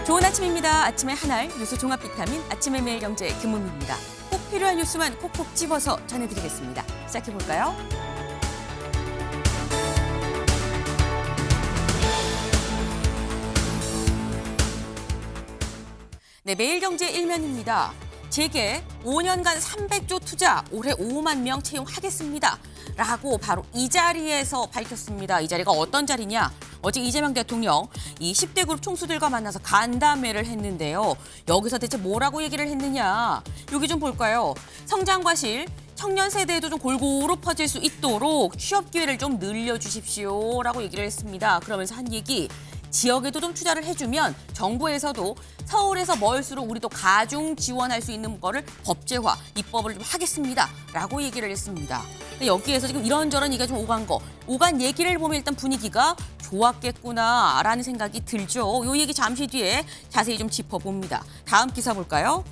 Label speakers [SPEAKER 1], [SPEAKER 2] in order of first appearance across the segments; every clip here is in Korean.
[SPEAKER 1] 좋은 아침입니다. 아침의 하나를 뉴스 종합 비타민 아침의 매일경제 김은미입니다. 꼭 필요한 뉴스만 콕콕 집어서 전해드리겠습니다. 시작해볼까요? 네, 매일경제 일면입니다. 재계 5년간 300조 투자, 올해 5만 명 채용하겠습니다. 라고 바로 이 자리에서 밝혔습니다. 이 자리가 어떤 자리냐? 어제 이재명 대통령 이 10대 그룹 총수들과 만나서 간담회를 했는데요. 여기서 대체 뭐라고 얘기를 했느냐? 여기 좀 볼까요? 성장 과실, 청년 세대에도 좀 골고루 퍼질 수 있도록 취업 기회를 좀 늘려주십시오라고 얘기를 했습니다. 그러면서 한 얘기, 지역에도 좀 투자를 해주면 정부에서도 서울에서 멀수록 우리도 가중 지원할 수 있는 거를 법제화, 입법을 좀 하겠습니다라고 얘기를 했습니다. 근데 여기에서 지금 이런저런 얘기가 좀 오간 얘기를 보면 일단 분위기가 좋았겠구나라는 생각이 들죠. 이 얘기 잠시 뒤에 자세히 좀 짚어봅니다. 다음 기사 볼까요?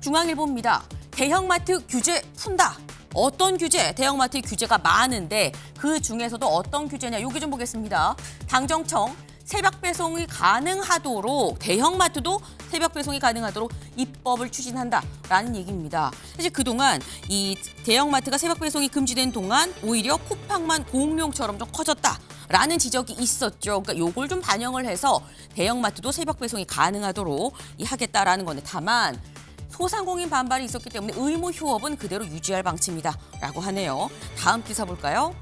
[SPEAKER 1] 중앙일보입니다. 대형마트 규제 푼다. 어떤 규제? 대형마트의 규제가 많은데 그 중에서도 어떤 규제냐? 여기 좀 보겠습니다. 당정청 새벽 배송이 가능하도록 대형마트도 새벽 배송이 가능하도록 입법을 추진한다라는 얘기입니다. 사실 그동안 이 대형마트가 새벽 배송이 금지된 동안 오히려 쿠팡만 공룡처럼 좀 커졌다라는 지적이 있었죠. 그러니까 요걸 좀 반영을 해서 대형마트도 새벽 배송이 가능하도록 하겠다라는 건데 다만 소상공인 반발이 있었기 때문에 의무 휴업은 그대로 유지할 방침이다라고 하네요. 다음 기사 볼까요?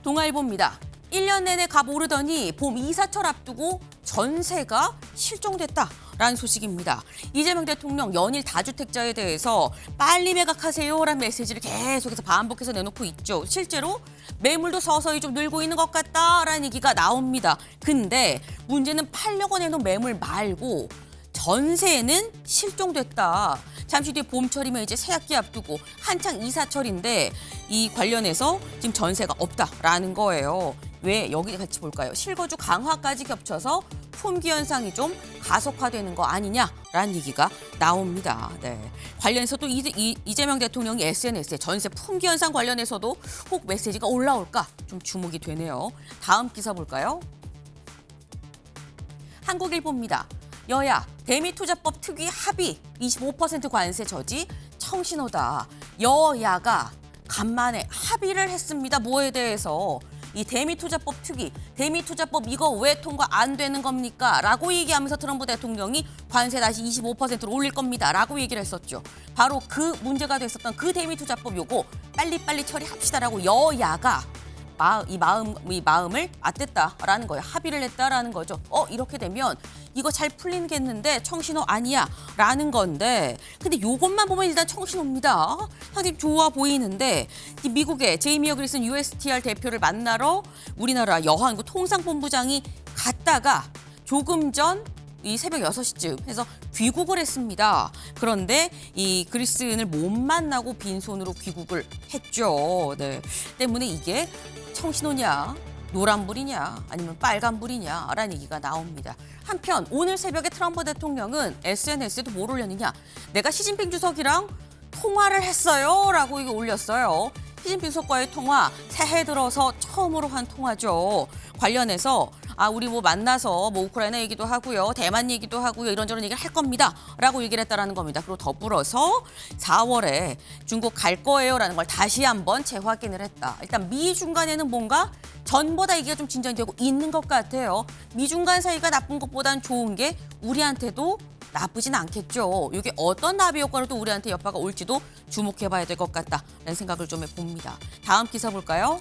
[SPEAKER 1] 동아일보입니다. 1년 내내 값 오르더니 봄 이사철 앞두고 전세가 실종됐다라는 소식입니다. 이재명 대통령 연일 다주택자에 대해서 빨리 매각하세요라는 메시지를 계속해서 반복해서 내놓고 있죠. 실제로 매물도 서서히 좀 늘고 있는 것 같다라는 얘기가 나옵니다. 근데 문제는 팔려고 내놓은 매물 말고 전세는 실종됐다. 잠시 뒤에 봄철이면 이제 새학기 앞두고 한창 이사철인데 이 관련해서 지금 전세가 없다라는 거예요. 왜? 여기 같이 볼까요? 실거주 강화까지 겹쳐서 품귀 현상이 좀 가속화되는 거 아니냐라는 얘기가 나옵니다. 네. 관련해서 또 이재명 대통령이 SNS에 전세 품귀 현상 관련해서도 혹 메시지가 올라올까 좀 주목이 되네요. 다음 기사 볼까요? 한국일보입니다. 여야 대미투자법 특위 합의 25% 관세 저지 청신호다. 여야가 간만에 합의를 했습니다. 뭐에 대해서? 이 대미투자법 특위, 대미투자법 이거 왜 통과 안 되는 겁니까? 라고 얘기하면서 트럼프 대통령이 관세 다시 25%로 올릴 겁니다. 라고 얘기를 했었죠. 바로 그 문제가 됐었던 그 대미투자법 요거 빨리빨리 처리합시다라고 여야가 이 마음을 맞댔다라는 거예요. 합의를 했다라는 거죠. 이렇게 되면 이거 잘 풀리겠는데 청신호 아니야 라는 건데 근데 요것만 보면 일단 청신호입니다. 상당히 좋아 보이는데 이 미국의 제이미 어그리슨 USTR 대표를 만나러 우리나라 여한구 통상본부장이 갔다가 조금 전 이 새벽 6시쯤 해서 귀국을 했습니다. 그런데 이 그리슨을 못 만나고 빈손으로 귀국을 했죠. 네. 때문에 이게 청신호냐, 노란불이냐, 아니면 빨간불이냐라는 얘기가 나옵니다. 한편 오늘 새벽에 트럼프 대통령은 SNS에도 뭘 올렸느냐. 내가 시진핑 주석이랑 통화를 했어요. 라고 이거 올렸어요. 시진핑 주석과의 통화, 새해 들어서 처음으로 한 통화죠. 관련해서 우리 만나서 우크라이나 얘기도 하고요. 대만 얘기도 하고요. 이런저런 얘기를 할 겁니다. 라고 얘기를 했다라는 겁니다. 그리고 더불어서 4월에 중국 갈 거예요라는 걸 다시 한번 재확인을 했다. 일단 미중 간에는 뭔가 전보다 얘기가 좀 진전이 되고 있는 것 같아요. 미중 간 사이가 나쁜 것보단 좋은 게 우리한테도 나쁘진 않겠죠. 이게 어떤 나비 효과로 또 우리한테 여파가 올지도 주목해봐야 될 것 같다라는 생각을 좀 해봅니다. 다음 기사 볼까요?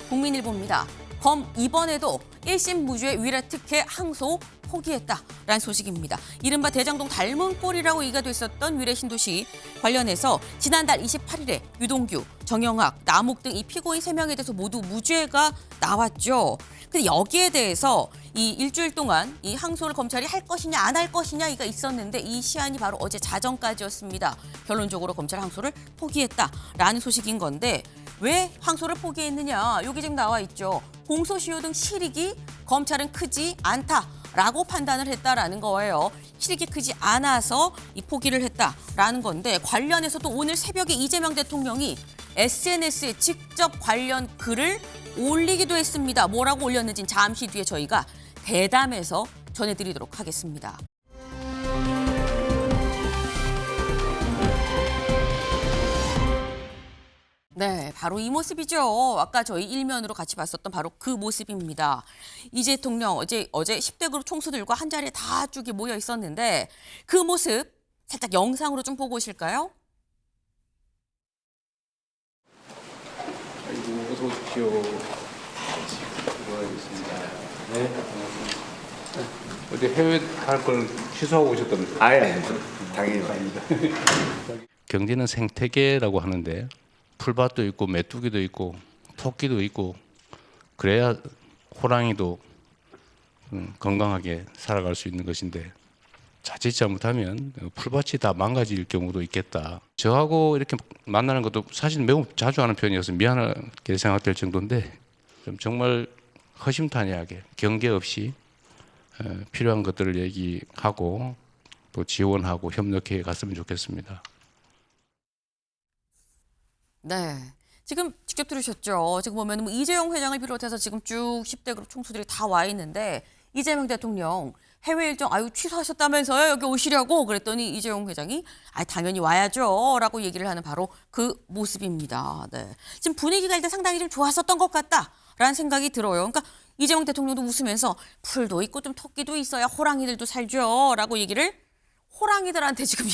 [SPEAKER 1] 국민일보입니다. 검 이번에도 1심 무죄 위례 특혜 항소 포기했다라는 소식입니다. 이른바 대장동 닮은 꼴이라고 얘기가 됐었던 위례 신도시 관련해서 지난달 28일에 유동규, 정영학, 남욱 등 이 피고인 3명에 대해서 모두 무죄가 나왔죠. 근데 여기에 대해서 이 일주일 동안 이 항소를 검찰이 할 것이냐 안 할 것이냐가 있었는데 이 시한이 바로 어제 자정까지였습니다. 결론적으로 검찰 항소를 포기했다라는 소식인 건데 왜 항소를 포기했느냐? 여기 지금 나와 있죠. 공소시효 등 실익이 검찰은 크지 않다라고 판단을 했다라는 거예요. 실익이 크지 않아서 이 포기를 했다라는 건데 관련해서도 오늘 새벽에 이재명 대통령이 SNS에 직접 관련 글을 올리기도 했습니다. 뭐라고 올렸는지는 잠시 뒤에 저희가 대담해서 전해드리도록 하겠습니다. 네, 바로 이 모습이죠. 아까 저희 일면으로 같이 봤었던 바로 그 모습입니다. 이재 대통령 어제 10대 그룹 총수들과 한 자리에 다 쭉이 모여 있었는데 그 모습 살짝 영상으로 좀 보고 오실까요?
[SPEAKER 2] 아이고, 어서 오십시오. 수고하셨습니다. 네. 어제 해외 갈 걸 취소하고 오셨다면서요?
[SPEAKER 3] 아예 당연히 아닙니다.
[SPEAKER 2] 경제는 생태계라고 하는데 풀밭도 있고 메뚜기도 있고 토끼도 있고 그래야 호랑이도 건강하게 살아갈 수 있는 것인데 자칫 잘못하면 풀밭이 다 망가질 경우도 있겠다. 저하고 이렇게 만나는 것도 사실 매우 자주 하는 편이어서 미안하게 생각될 정도인데 좀 정말 허심탄회하게 경계 없이 필요한 것들을 얘기하고 또 지원하고 협력해 갔으면 좋겠습니다.
[SPEAKER 1] 네. 지금 직접 들으셨죠? 지금 보면 이재용 회장을 비롯해서 지금 쭉 10대 그룹 총수들이 다 와 있는데 이재명 대통령 해외 일정 취소하셨다면서요? 여기 오시려고 그랬더니 이재용 회장이 당연히 와야죠 라고 얘기를 하는 바로 그 모습입니다. 네. 지금 분위기가 일단 상당히 좀 좋았었던 것 같다라는 생각이 들어요. 그러니까 이재용 대통령도 웃으면서 풀도 있고 좀 토끼도 있어야 호랑이들도 살죠 라고 얘기를 호랑이들한테 지금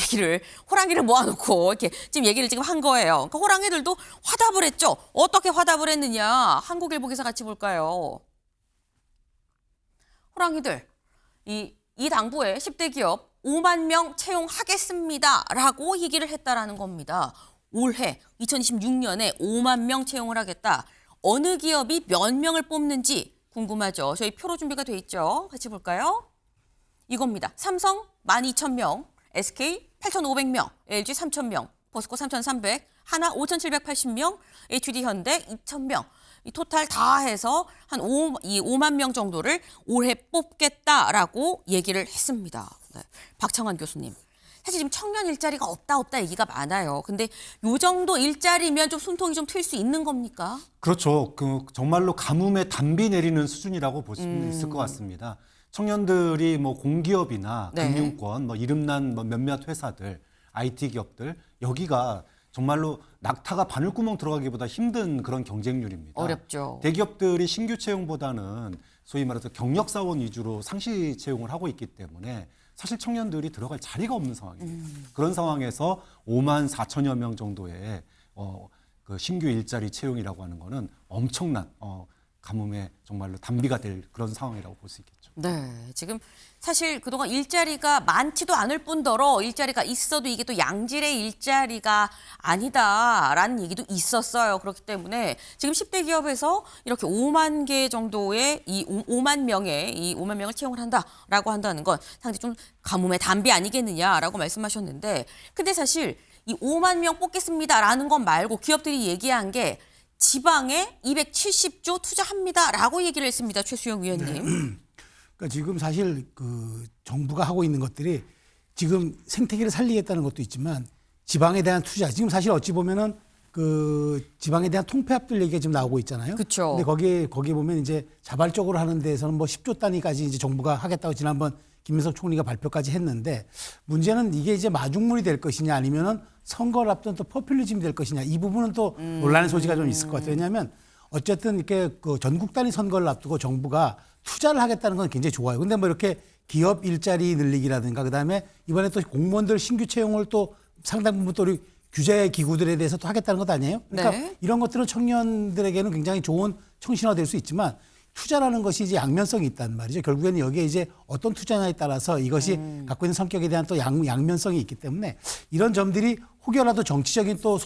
[SPEAKER 1] 호랑이를 모아놓고 이렇게 지금 얘기를 지금 한 거예요. 그러니까 호랑이들도 화답을 했죠. 어떻게 화답을 했느냐. 한국일보 기사 같이 볼까요? 호랑이들, 이 당부에 10대 기업 5만 명 채용하겠습니다라고 얘기를 했다라는 겁니다. 올해 2026년에 5만 명 채용을 하겠다. 어느 기업이 몇 명을 뽑는지 궁금하죠. 저희 표로 준비가 돼 있죠. 같이 볼까요? 이겁니다. 삼성 12,000명, SK 8,500명, LG 3,000명, 포스코 3,300, 하나 5,780명, HD현대 2,000명. 이 토탈 다 해서 한 5만 명 정도를 올해 뽑겠다라고 얘기를 했습니다. 네. 박창환 교수님. 사실 지금 청년 일자리가 없다 얘기가 많아요. 근데 요 정도 일자리면 좀 숨통이 좀 트일 수 있는 겁니까?
[SPEAKER 4] 그렇죠. 정말로 가뭄에 단비 내리는 수준이라고 볼 수 있을 것 같습니다. 청년들이 공기업이나
[SPEAKER 1] 네.
[SPEAKER 4] 금융권, 이름난 몇몇 회사들, IT 기업들 여기가 정말로 낙타가 바늘구멍 들어가기보다 힘든 그런 경쟁률입니다.
[SPEAKER 1] 어렵죠.
[SPEAKER 4] 대기업들이 신규 채용보다는 소위 말해서 경력 사원 위주로 상시 채용을 하고 있기 때문에 사실 청년들이 들어갈 자리가 없는 상황입니다. 그런 상황에서 5만 4천여 명 정도의 그 신규 일자리 채용이라고 하는 거는 엄청난 가뭄에 정말로 단비가 될 그런 상황이라고 볼 수 있겠죠.
[SPEAKER 1] 네, 지금 사실 그동안 일자리가 많지도 않을 뿐더러 일자리가 있어도 이게 또 양질의 일자리가 아니다라는 얘기도 있었어요. 그렇기 때문에 지금 10대 기업에서 이렇게 5만 개 정도의 이 5만 명을 채용을 한다라고 한다는 건 상당히 좀 가뭄의 단비 아니겠느냐라고 말씀하셨는데 근데 사실 이 5만 명 뽑겠습니다라는 것 말고 기업들이 얘기한 게 지방에 270조 투자합니다라고 얘기를 했습니다. 최수영 위원님.
[SPEAKER 5] 그러니까 지금 사실 그 정부가 하고 있는 것들이 지금 생태계를 살리겠다는 것도 있지만 지방에 대한 투자, 지금 사실 어찌 보면은 그 지방에 대한 통폐합들 얘기가 지금 나오고 있잖아요.
[SPEAKER 1] 그렇죠.
[SPEAKER 5] 근데 거기에 보면 이제 자발적으로 하는 데에서는 10조 단위까지 이제 정부가 하겠다고 지난번 김민석 총리가 발표까지 했는데 문제는 이게 이제 마중물이 될 것이냐 아니면은 선거를 앞둔 또 포퓰리즘이 될 것이냐 이 부분은 또 논란의 소지가 좀 있을 것 같아요. 왜냐하면 어쨌든 이렇게 그 전국 단위 선거를 앞두고 정부가 투자를 하겠다는 건 굉장히 좋아요. 근데 이렇게 기업 일자리 늘리기라든가 그다음에 이번에 또 공무원들 신규 채용을 또 상당 부분 또 우리 규제 기구들에 대해서 또 하겠다는 것 아니에요? 그러니까
[SPEAKER 1] 네.
[SPEAKER 5] 이런 것들은 청년들에게는 굉장히 좋은 청신화 될 수 있지만 투자라는 것이 이제 양면성이 있단 말이죠. 결국에는 여기에 이제 어떤 투자냐에 따라서 이것이 갖고 있는 성격에 대한 또 양면성이 있기 때문에 이런 점들이 혹여라도 정치적인 또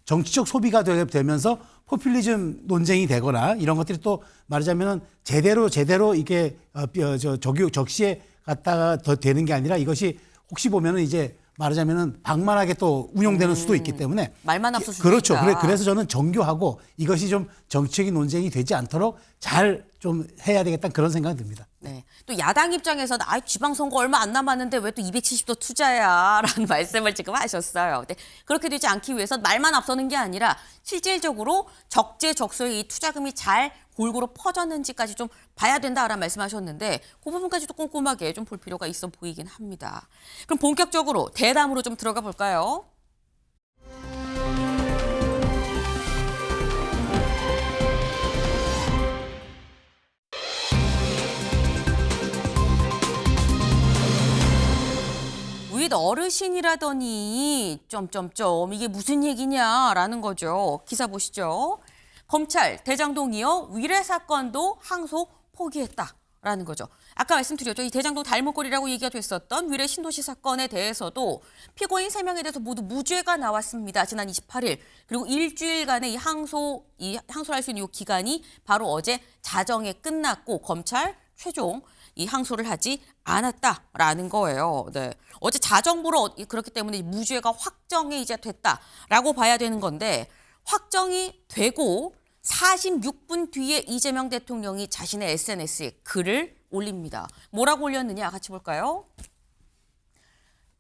[SPEAKER 5] 정치적 소비가 되면서 포퓰리즘 논쟁이 되거나 이런 것들이 또 말하자면은 제대로 이게 적시에 갖다가 더 되는 게 아니라 이것이 혹시 보면은 이제 말하자면은 방만하게 또 운용되는 수도 있기 때문에
[SPEAKER 1] 말만 앞서 수도
[SPEAKER 5] 그렇죠.
[SPEAKER 1] 있다.
[SPEAKER 5] 그래서 저는 정교하고 이것이 좀 정치적인 논쟁이 되지 않도록 잘 좀 해야 되겠다 그런 생각이 듭니다.
[SPEAKER 1] 네. 또 야당 입장에서는 지방선거 얼마 안 남았는데 왜 또 270도 투자야라는 말씀을 지금 하셨어요. 근데 그렇게 되지 않기 위해서 말만 앞서는 게 아니라 실질적으로 적재적소에 이 투자금이 잘 골고루 퍼졌는지까지 좀 봐야 된다라는 말씀하셨는데 그 부분까지도 꼼꼼하게 좀 볼 필요가 있어 보이긴 합니다. 그럼 본격적으로 대담으로 좀 들어가 볼까요? 윗 어르신이라더니 점점점 이게 무슨 얘기냐라는 거죠. 기사 보시죠. 검찰 대장동 이어 위례 사건도 항소 포기했다라는 거죠. 아까 말씀드렸죠. 이 대장동 달목골이라고 얘기가 됐었던 위례 신도시 사건에 대해서도 피고인 3명에 대해서 모두 무죄가 나왔습니다. 지난 28일. 그리고 일주일간의 항소를 할 수 있는 이 기간이 바로 어제 자정에 끝났고 검찰 최종 이 항소를 하지 않았다라는 거예요. 네. 어제 자정부로 그렇기 때문에 무죄가 확정이 이제 됐다라고 봐야 되는 건데 확정이 되고 46분 뒤에 이재명 대통령이 자신의 SNS에 글을 올립니다. 뭐라고 올렸느냐 같이 볼까요?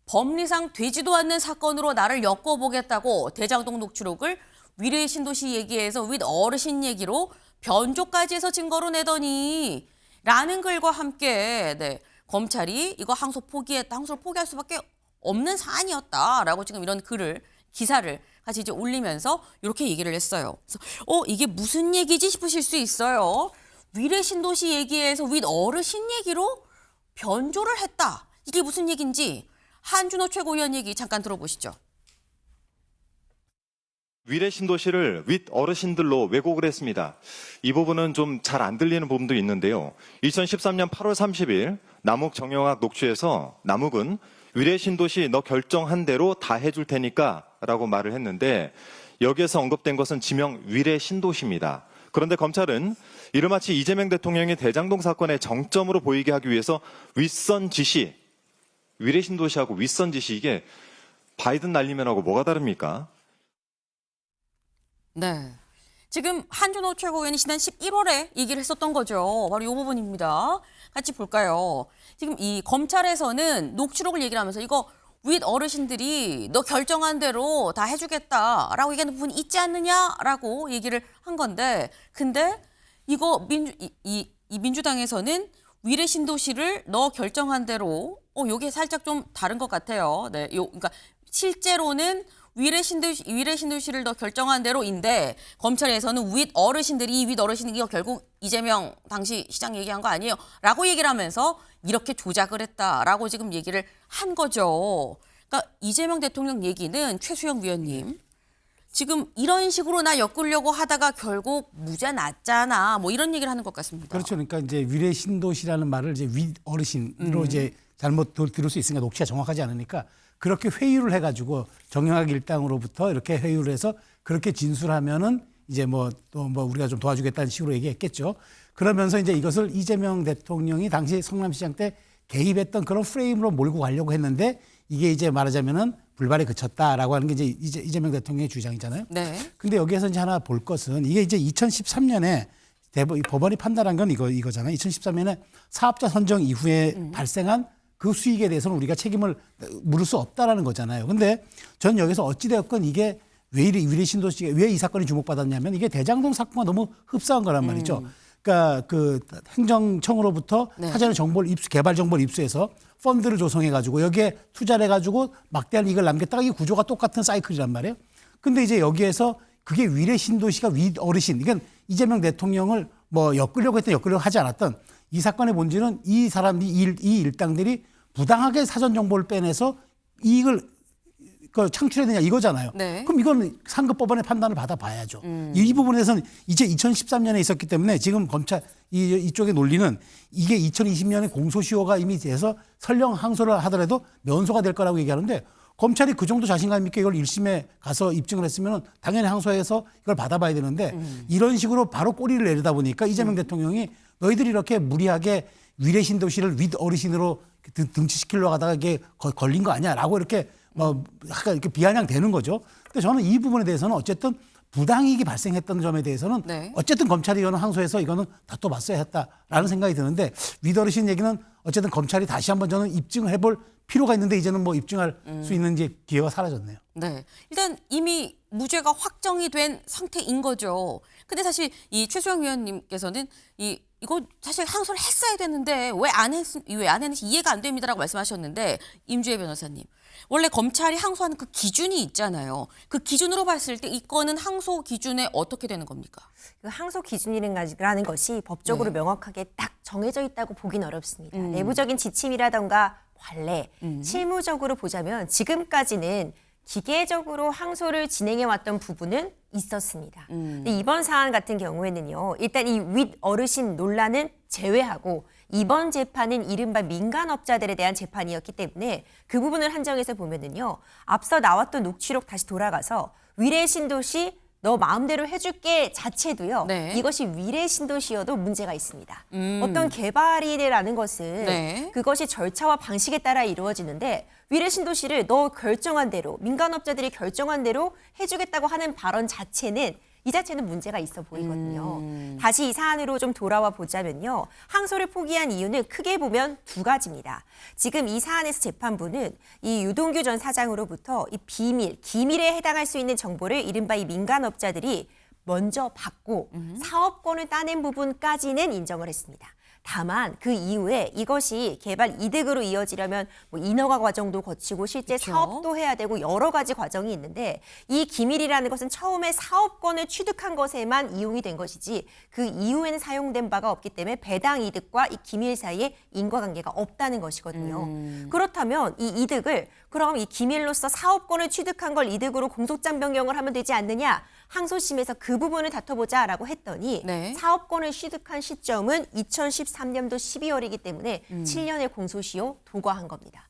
[SPEAKER 1] 법리상 되지도 않는 사건으로 나를 엮어보겠다고 대장동 녹취록을 위례 신도시 얘기에서 윗 어르신 얘기로 변조까지 해서 증거로 내더니 라는 글과 함께 네, 검찰이 이거 항소를 포기할 수밖에 없는 사안이었다라고 지금 이런 기사를 같이 이제 올리면서 이렇게 얘기를 했어요. 그래서 이게 무슨 얘기지 싶으실 수 있어요. 위례 신도시 얘기에서 윗 어르신 얘기로 변조를 했다. 이게 무슨 얘기인지 한준호 최고위원 얘기 잠깐 들어보시죠.
[SPEAKER 6] 위례 신도시를 윗 어르신들로 왜곡을 했습니다. 이 부분은 좀 잘 안 들리는 부분도 있는데요. 2013년 8월 30일 남욱 정영학 녹취에서 남욱은 위례 신도시 너 결정한 대로 다 해줄 테니까 라고 말을 했는데 여기에서 언급된 것은 지명 위례 신도시입니다. 그런데 검찰은 이르마치 이재명 대통령이 대장동 사건의 정점으로 보이게 하기 위해서 윗선 지시, 위례 신도시하고 윗선 지시 이게 바이든 날리면하고 뭐가 다릅니까?
[SPEAKER 1] 네. 지금 한준호 최고위원이 지난 11월에 얘기를 했었던 거죠. 바로 이 부분입니다. 같이 볼까요? 지금 이 검찰에서는 녹취록을 얘기를 하면서 이거 윗 어르신들이 너 결정한 대로 다 해주겠다라고 얘기하는 부분이 있지 않느냐라고 얘기를 한 건데 근데 이거 민주당에서는 위례 신도시를 너 결정한 대로 요게 살짝 좀 다른 것 같아요. 네. 그러니까 실제로는 위례 신도시를 더 결정한 대로인데 검찰에서는 윗 어르신들이 이거 결국 이재명 당시 시장 얘기한 거 아니에요? 라고 얘기를 하면서 이렇게 조작을 했다라고 지금 얘기를 한 거죠. 그러니까 이재명 대통령 얘기는 최수영 위원님 지금 이런 식으로 나 엮으려고 하다가 결국 무죄 났잖아. 뭐 이런 얘기를 하는 것 같습니다.
[SPEAKER 5] 그렇죠. 그러니까 이제 위례 신도시라는 말을 이제 윗 어르신으로 이제 잘못 들을 수 있으니까 녹취가 정확하지 않으니까 그렇게 회유를 해가지고 정영학 일당으로부터 이렇게 회유를 해서 그렇게 진술하면은 이제 또 우리가 좀 도와주겠다는 식으로 얘기했겠죠. 그러면서 이제 이것을 이재명 대통령이 당시 성남시장 때 개입했던 그런 프레임으로 몰고 가려고 했는데 이게 이제 말하자면은 불발에 그쳤다라고 하는 게 이제 이재명 대통령의 주장이잖아요.
[SPEAKER 1] 네.
[SPEAKER 5] 근데 여기에서 이제 하나 볼 것은 이게 이제 2013년에 법원이 판단한 건 이거잖아요. 2013년에 사업자 선정 이후에 발생한 그 수익에 대해서는 우리가 책임을 물을 수 없다라는 거잖아요. 근데 전 여기서 어찌되었건 이게 왜 위례 신도시가 왜 이 사건이 주목받았냐면 이게 대장동 사건과 너무 흡사한 거란 말이죠. 그러니까 그 행정청으로부터
[SPEAKER 1] 네.
[SPEAKER 5] 사전에 개발 정보를 입수해서 펀드를 조성해가지고 여기에 투자를 해가지고 막대한 이익을 남겼다가 이 구조가 똑같은 사이클이란 말이에요. 근데 이제 여기에서 그게 위례 신도시가 윗 어르신, 그러니까 이재명 대통령을 엮으려고 했던 엮으려고 하지 않았던 이 사건의 본질은 이 일당들이 부당하게 사전 정보를 빼내서 이익을 창출해야 되냐 이거잖아요.
[SPEAKER 1] 네.
[SPEAKER 5] 그럼 이건 상급법원의 판단을 받아봐야죠. 이 부분에서는 이제 2013년에 있었기 때문에 지금 검찰 이쪽의 논리는 이게 2020년에 공소시효가 이미 돼서 설령 항소를 하더라도 면소가 될 거라고 얘기하는데 검찰이 그 정도 자신감 있게 이걸 1심에 가서 입증을 했으면 당연히 항소해서 이걸 받아봐야 되는데 이런 식으로 바로 꼬리를 내리다 보니까 이재명 대통령이 너희들이 이렇게 무리하게 위례 신도시를 윗 어르신으로 등치시키려고 하다가 이게 걸린 거 아니야라고 이렇게 약간 이렇게 비아냥되는 거죠. 근데 저는 이 부분에 대해서는 어쨌든 부당이익이 발생했던 점에 대해서는
[SPEAKER 1] 네.
[SPEAKER 5] 어쨌든 검찰이 이거는 항소해서 이거는 다퉈봤어야 했다라는 생각이 드는데 위더르신 얘기는 어쨌든 검찰이 다시 한번 저는 입증을 해볼 필요가 있는데 이제는 뭐 입증할 수 있는 이제 기회가 사라졌네요.
[SPEAKER 1] 네. 일단 이미 무죄가 확정이 된 상태인 거죠. 근데 사실 이 최수영 위원님께서는 이거 사실 항소를 했어야 됐는데 왜 안 했는지 이해가 안 됩니다라고 말씀하셨는데 임주혜 변호사님. 원래 검찰이 항소하는 그 기준이 있잖아요. 그 기준으로 봤을 때 이 건은 항소 기준에 어떻게 되는 겁니까?
[SPEAKER 7] 그 항소 기준이라는 것이 법적으로
[SPEAKER 1] 네.
[SPEAKER 7] 명확하게 딱 정해져 있다고 보긴 어렵습니다. 내부적인 지침이라던가 관례, 실무적으로 보자면 지금까지는 기계적으로 항소를 진행해 왔던 부분은 있었습니다. 근데 이번 사안 같은 경우에는요. 일단 이 윗 어르신 논란은 제외하고 이번 재판은 이른바 민간업자들에 대한 재판이었기 때문에 그 부분을 한정해서 보면은요. 앞서 나왔던 녹취록 다시 돌아가서 위례 신도시 너 마음대로 해줄게 자체도요.
[SPEAKER 1] 네.
[SPEAKER 7] 이것이 위례 신도시여도 문제가 있습니다. 어떤 개발이라는 것은
[SPEAKER 1] 네.
[SPEAKER 7] 그것이 절차와 방식에 따라 이루어지는데 위례 신도시를 너 결정한 대로 민간업자들이 결정한 대로 해주겠다고 하는 발언 자체는 이 자체는 문제가 있어 보이거든요. 다시 이 사안으로 좀 돌아와 보자면요. 항소를 포기한 이유는 크게 보면 두 가지입니다. 지금 이 사안에서 재판부는 이 유동규 전 사장으로부터 이 기밀에 해당할 수 있는 정보를 이른바 이 민간업자들이 먼저 받고 사업권을 따낸 부분까지는 인정을 했습니다. 다만 그 이후에 이것이 개발 이득으로 이어지려면 뭐 인허가 과정도 거치고 실제
[SPEAKER 1] 그렇죠.
[SPEAKER 7] 사업도 해야 되고 여러 가지 과정이 있는데 이 기밀이라는 것은 처음에 사업권을 취득한 것에만 이용이 된 것이지 그 이후에는 사용된 바가 없기 때문에 배당 이득과 이 기밀 사이에 인과관계가 없다는 것이거든요. 그렇다면 이 이득을 그럼 이 기밀로서 사업권을 취득한 걸 이득으로 공소장 변경을 하면 되지 않느냐? 항소심에서 그 부분을 다퉈보자라고 했더니
[SPEAKER 1] 네.
[SPEAKER 7] 사업권을 취득한 시점은 2013년도 12월이기 때문에 7년의 공소시효 도과한 겁니다.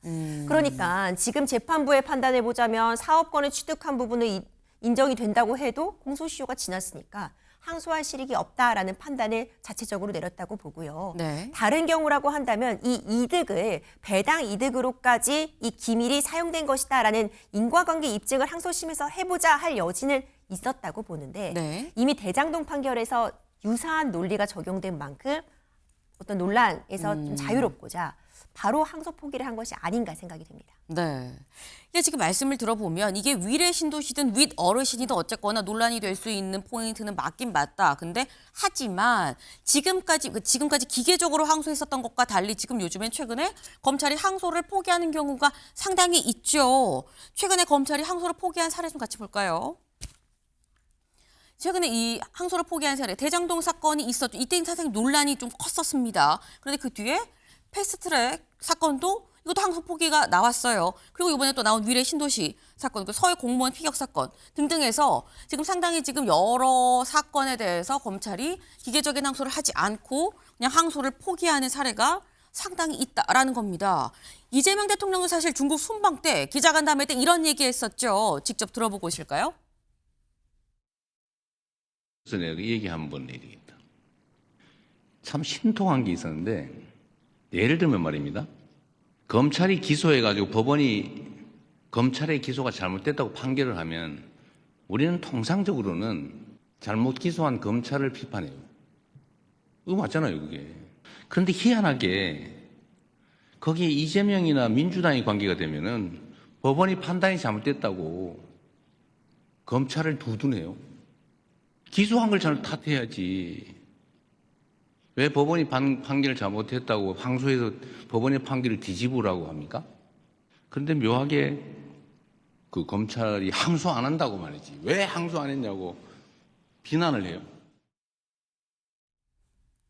[SPEAKER 7] 그러니까 지금 재판부의 판단을 보자면 사업권을 취득한 부분은 인정이 된다고 해도 공소시효가 지났으니까 항소할 실익이 없다라는 판단을 자체적으로 내렸다고 보고요.
[SPEAKER 1] 네.
[SPEAKER 7] 다른 경우라고 한다면 이 이득을 배당 이득으로까지 이 기밀이 사용된 것이다라는 인과관계 입증을 항소심에서 해보자 할 여지는 있었다고 보는데
[SPEAKER 1] 네.
[SPEAKER 7] 이미 대장동 판결에서 유사한 논리가 적용된 만큼 어떤 논란에서 좀 자유롭고자 바로 항소 포기를 한 것이 아닌가 생각이 됩니다.
[SPEAKER 1] 네. 이게 지금 말씀을 들어보면 이게 위례 신도시든 윗 어르신이든 어쨌거나 논란이 될 수 있는 포인트는 맞긴 맞다. 근데 하지만 지금까지 기계적으로 항소했었던 것과 달리 지금 요즘엔 최근에 검찰이 항소를 포기하는 경우가 상당히 있죠. 최근에 검찰이 항소를 포기한 사례 좀 같이 볼까요? 최근에 이 항소를 포기한 사례 대장동 사건이 있었죠. 이때는 사실 논란이 좀 컸었습니다. 그런데 그 뒤에 패스트트랙 사건도 이것도 항소 포기가 나왔어요. 그리고 이번에 또 나온 위례 신도시 사건, 그 서해 공무원 피격 사건 등등해서 지금 상당히 지금 여러 사건에 대해서 검찰이 기계적인 항소를 하지 않고 그냥 항소를 포기하는 사례가 상당히 있다라는 겁니다. 이재명 대통령은 사실 중국 순방 때 기자간담회 때 이런 얘기했었죠. 직접 들어보고 오실까요?
[SPEAKER 2] 그래서 내가 이 얘기 한번 내리겠다. 참 신통한 게 있었는데 예를 들면 말입니다. 검찰이 기소해가지고 법원이 검찰의 기소가 잘못됐다고 판결을 하면 우리는 통상적으로는 잘못 기소한 검찰을 비판해요. 이거 맞잖아요, 그게. 그런데 희한하게 거기에 이재명이나 민주당이 관계가 되면은 법원이 판단이 잘못됐다고 검찰을 두둔해요. 기소한 걸 잘 탓해야지. 왜 법원이 판결을 잘못했다고 항소해서 법원의 판결을 뒤집으라고 합니까? 그런데 묘하게 그 검찰이 항소 안 한다고 말이지. 왜 항소 안 했냐고 비난을 해요.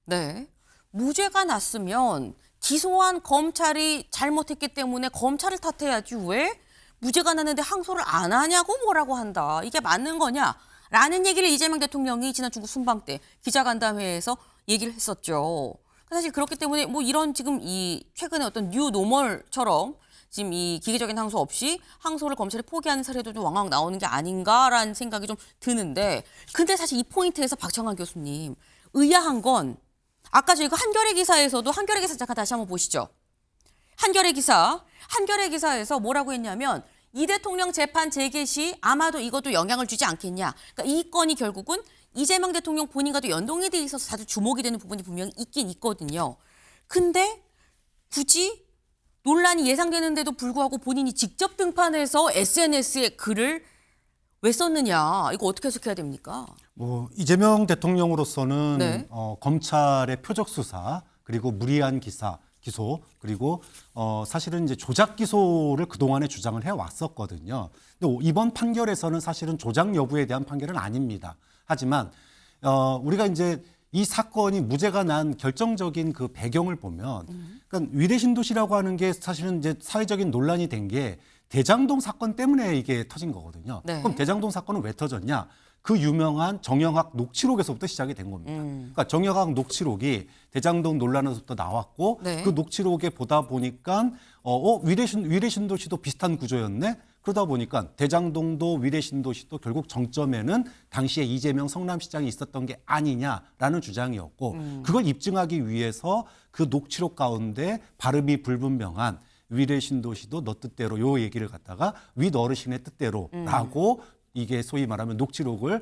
[SPEAKER 1] 네. 무죄가 났으면 기소한 검찰이 잘못했기 때문에 검찰을 탓해야지 왜 무죄가 났는데 항소를 안 하냐고 뭐라고 한다. 이게 맞는 거냐? 라는 얘기를 이재명 대통령이 지난 중국 순방 때 기자간담회에서 얘기를 했었죠. 사실 그렇기 때문에 뭐 이런 지금 이 최근에 어떤 뉴 노멀처럼 지금 이 기계적인 항소 없이 항소를 검찰이 포기하는 사례도 좀 왕왕 나오는 게 아닌가라는 생각이 좀 드는데 근데 사실 이 포인트에서 박정환 교수님 의아한 건 아까 저희가 한겨레 기사에서도 한겨레 기사 잠깐 다시 한번 보시죠. 한겨레 기사에서 뭐라고 했냐면 이 대통령 재판 재개 시 아마도 이것도 영향을 주지 않겠냐. 그러니까 이 건이 결국은 이재명 대통령 본인과도 연동이 돼 있어서 다들 주목이 되는 부분이 분명히 있긴 있거든요. 근데 굳이 논란이 예상되는데도 불구하고 본인이 직접 등판해서 SNS에 글을 왜 썼느냐. 이거 어떻게 해석해야 됩니까?
[SPEAKER 4] 뭐 이재명 대통령으로서는
[SPEAKER 1] 네.
[SPEAKER 4] 검찰의 표적 수사 그리고 무리한 기소 그리고 사실은 이제 조작 기소를 그동안에 주장을 해왔었거든요. 근데 이번 판결에서는 사실은 조작 여부에 대한 판결은 아닙니다. 하지만 우리가 이제 이 사건이 무죄가 난 결정적인 그 배경을 보면, 그러니까 위례 신도시라고 하는 게 사실은 이제 사회적인 논란이 된 게 대장동 사건 때문에 이게 터진 거거든요.
[SPEAKER 1] 네.
[SPEAKER 4] 그럼 대장동 사건은 왜 터졌냐? 그 유명한 정영학 녹취록에서부터 시작이 된 겁니다. 그러니까 정영학 녹취록이 대장동 논란에서부터 나왔고
[SPEAKER 1] 네.
[SPEAKER 4] 그 녹취록에 보다 보니까 위례 신도시도 비슷한 구조였네. 그러다 보니까 대장동도 위례 신도시도 결국 정점에는 당시에 이재명 성남시장이 있었던 게 아니냐라는 주장이었고 그걸 입증하기 위해서 그 녹취록 가운데 발음이 불분명한 위례 신도시도 너 뜻대로 요 얘기를 갖다가 윗 어르신의 뜻대로라고 이게 소위 말하면 녹취록을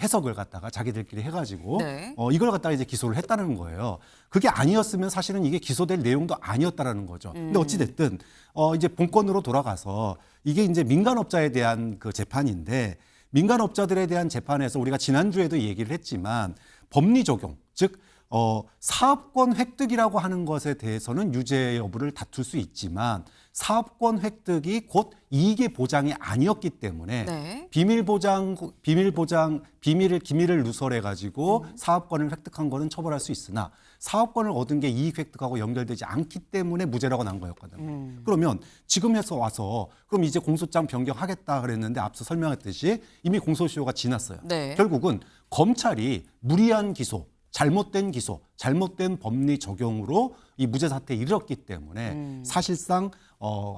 [SPEAKER 4] 해석을 갖다가 자기들끼리 해가지고
[SPEAKER 1] 네.
[SPEAKER 4] 이걸 갖다가 이제 기소를 했다는 거예요. 그게 아니었으면 사실은 이게 기소될 내용도 아니었다라는 거죠. 근데 어찌 됐든 이제 본건으로 돌아가서 이게 이제 민간업자에 대한 그 재판인데 민간업자들에 대한 재판에서 우리가 지난주에도 얘기를 했지만 법리 적용, 즉 사업권 획득이라고 하는 것에 대해서는 유죄 여부를 다툴 수 있지만 사업권 획득이 곧 이익의 보장이 아니었기 때문에
[SPEAKER 1] 네.
[SPEAKER 4] 기밀을 누설해 가지고 사업권을 획득한 거는 처벌할 수 있으나 사업권을 얻은 게 이익 획득하고 연결되지 않기 때문에 무죄라고 난 거였거든요. 그러면 지금에서 와서 그럼 이제 공소장 변경하겠다 그랬는데 앞서 설명했듯이 이미 공소시효가 지났어요.
[SPEAKER 1] 네.
[SPEAKER 4] 결국은 검찰이 무리한 기소, 잘못된 기소, 잘못된 법리 적용으로 이 무죄 사태에 이르렀기 때문에 사실상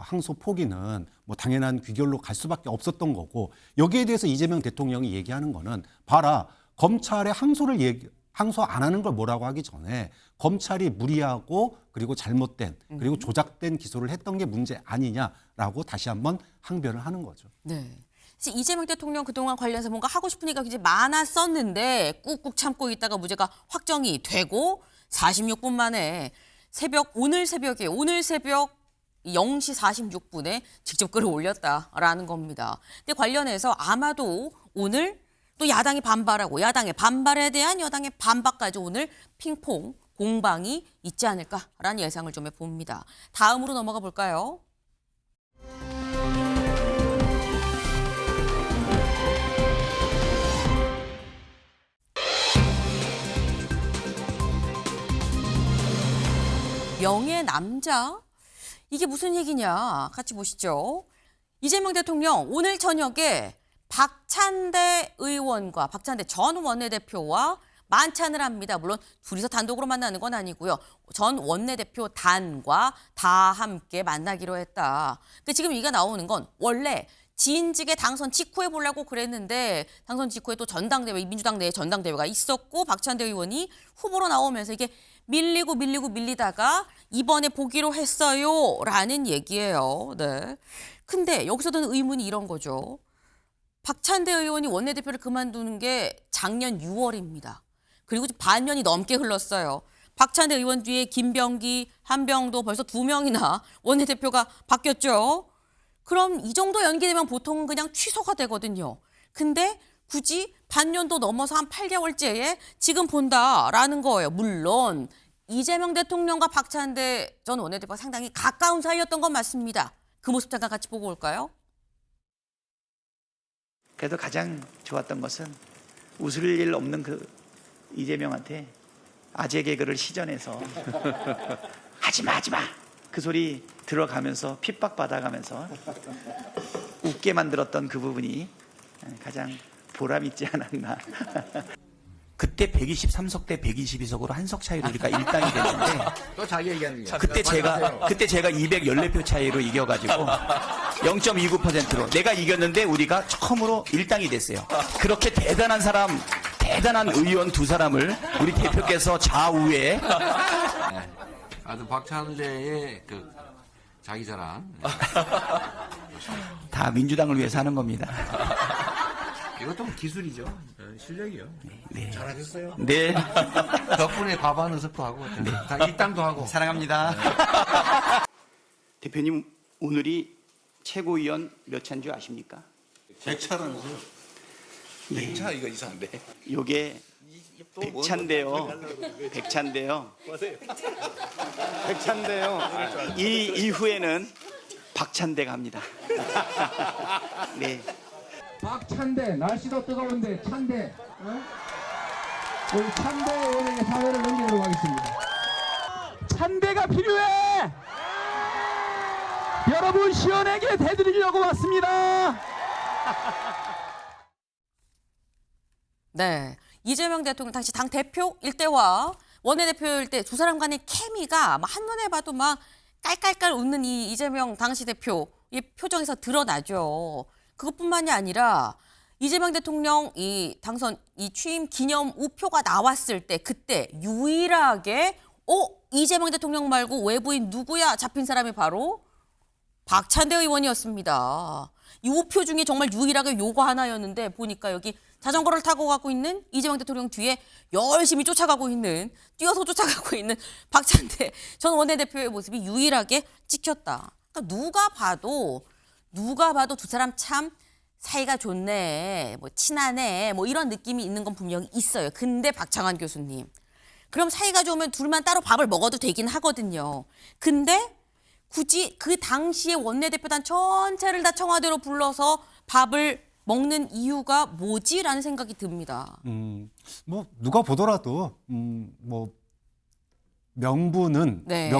[SPEAKER 4] 항소 포기는 뭐 당연한 귀결로 갈 수밖에 없었던 거고 여기에 대해서 이재명 대통령이 얘기하는 거는 봐라 검찰의 항소 안 하는 걸 뭐라고 하기 전에 검찰이 무리하고 그리고 잘못된 그리고 조작된 기소를 했던 게 문제 아니냐라고 다시 한번 항변을 하는 거죠.
[SPEAKER 1] 네. 사실 이재명 대통령 그동안 관련해서 뭔가 하고 싶은 얘기가 굉장히 많았었는데 꾹꾹 참고 있다가 무죄가 확정이 되고 46분 만에 오늘 새벽 0시 46분에 직접 글을 올렸다라는 겁니다. 근데 관련해서 아마도 오늘 또 야당이 반발하고 야당의 반발에 대한 여당의 반박까지 오늘 핑퐁 공방이 있지 않을까라는 예상을 좀 해봅니다. 다음으로 넘어가 볼까요? 명예 남자? 이게 무슨 얘기냐? 같이 보시죠. 이재명 대통령 오늘 저녁에 박찬대 의원과 박찬대 전 원내대표와 만찬을 합니다. 물론 둘이서 단독으로 만나는 건 아니고요. 전 원내대표 단과 다 함께 만나기로 했다. 근데 지금 이게 나오는 건 원래 지인직에 당선 직후에 보려고 그랬는데 당선 직후에 또 전당대회, 민주당 내 전당대회가 있었고 박찬대 의원이 후보로 나오면서 이게 밀리다가 이번에 보기로 했어요라는 얘기예요. 네. 근데 여기서 드는 의문이 이런 거죠. 박찬대 의원이 원내대표를 그만두는 게 작년 6월입니다. 그리고 반년이 넘게 흘렀어요. 박찬대 의원 뒤에 김병기, 한병도 벌써 2명이나 원내대표가 바뀌었죠. 그럼 이 정도 연기되면 보통 그냥 취소가 되거든요. 근데 굳이 반년도 넘어서 한 8개월째에 지금 본다라는 거예요. 물론 이재명 대통령과 박찬대 전 원내대표가 상당히 가까운 사이였던 건 맞습니다. 그 모습 잠깐 같이 보고 올까요?
[SPEAKER 3] 그래도 가장 좋았던 것은 웃을 일 없는 그 이재명한테 아재 개그를 시전해서 하지마 그 소리 들어가면서 핍박받아가면서 웃게 만들었던 그 부분이 가장 보람 있지 않았나.
[SPEAKER 8] 그때 123석 대 122석으로 한 석 차이로 우리가 1당이 됐는데
[SPEAKER 9] 또 자기 얘기하는 거야.
[SPEAKER 8] 그때 제가 214표 차이로 이겨가지고 0.29%로 내가 이겼는데 우리가 처음으로 1당이 됐어요. 그렇게 대단한 의원 두 사람을 우리 대표께서 좌우에
[SPEAKER 9] 아주 박찬대의 그 자기 자랑
[SPEAKER 8] 다 민주당을 위해서 하는 겁니다.
[SPEAKER 9] 이것도 기술이죠. 실력이요.
[SPEAKER 8] 네.
[SPEAKER 9] 잘하셨어요.
[SPEAKER 8] 네.
[SPEAKER 9] 덕분에 과반 의석도 하고 다 일당도 하고.
[SPEAKER 8] 사랑합니다.
[SPEAKER 10] 대표님 오늘이 최고위원 몇 차인 줄 아십니까?
[SPEAKER 9] 100차라면서요. 100차 이거 이상한데.
[SPEAKER 10] 요게 100차인데요. 100차인데요. 100차인데요. 이 이후에는 박찬대 갑니다. 네.
[SPEAKER 11] 박찬대, 날씨도 뜨거운데 찬대, 우리 찬대 의원에게 사회를 넘기도록 하겠습니다. 찬대가 필요해. 여러분 시원하게 대드리려고 왔습니다.
[SPEAKER 1] 네. 이재명 대통령 당시 당 대표일 때와 원내대표일 때 두 사람 간의 케미가 막 한눈에 봐도 막 깔깔깔 웃는 이 이재명 당시 대표의 표정에서 드러나죠. 그것뿐만이 아니라 이재명 대통령 이 당선 이 취임 기념 우표가 나왔을 때 그때 유일하게 이재명 대통령 말고 외부인 누구야 잡힌 사람이 바로 박찬대 의원이었습니다. 이 우표 중에 정말 유일하게 요거 하나였는데 보니까 여기 자전거를 타고 가고 있는 이재명 대통령 뒤에 열심히 쫓아가고 있는 뛰어서 쫓아가고 있는 박찬대 전 원내대표의 모습이 유일하게 찍혔다. 그러니까 누가 봐도 두 사람 참 사이가 좋네, 뭐 친하네, 뭐 이런 느낌이 있는 건 분명히 있어요. 근데 박창환 교수님, 그럼 사이가 좋으면 둘만 따로 밥을 먹어도 되긴 하거든요. 근데 굳이 그 당시에 원내대표단 전체를 다 청와대로 불러서 밥을 먹는 이유가 뭐지라는 생각이 듭니다.
[SPEAKER 4] 뭐 누가 보더라도 뭐 명분은
[SPEAKER 1] 네.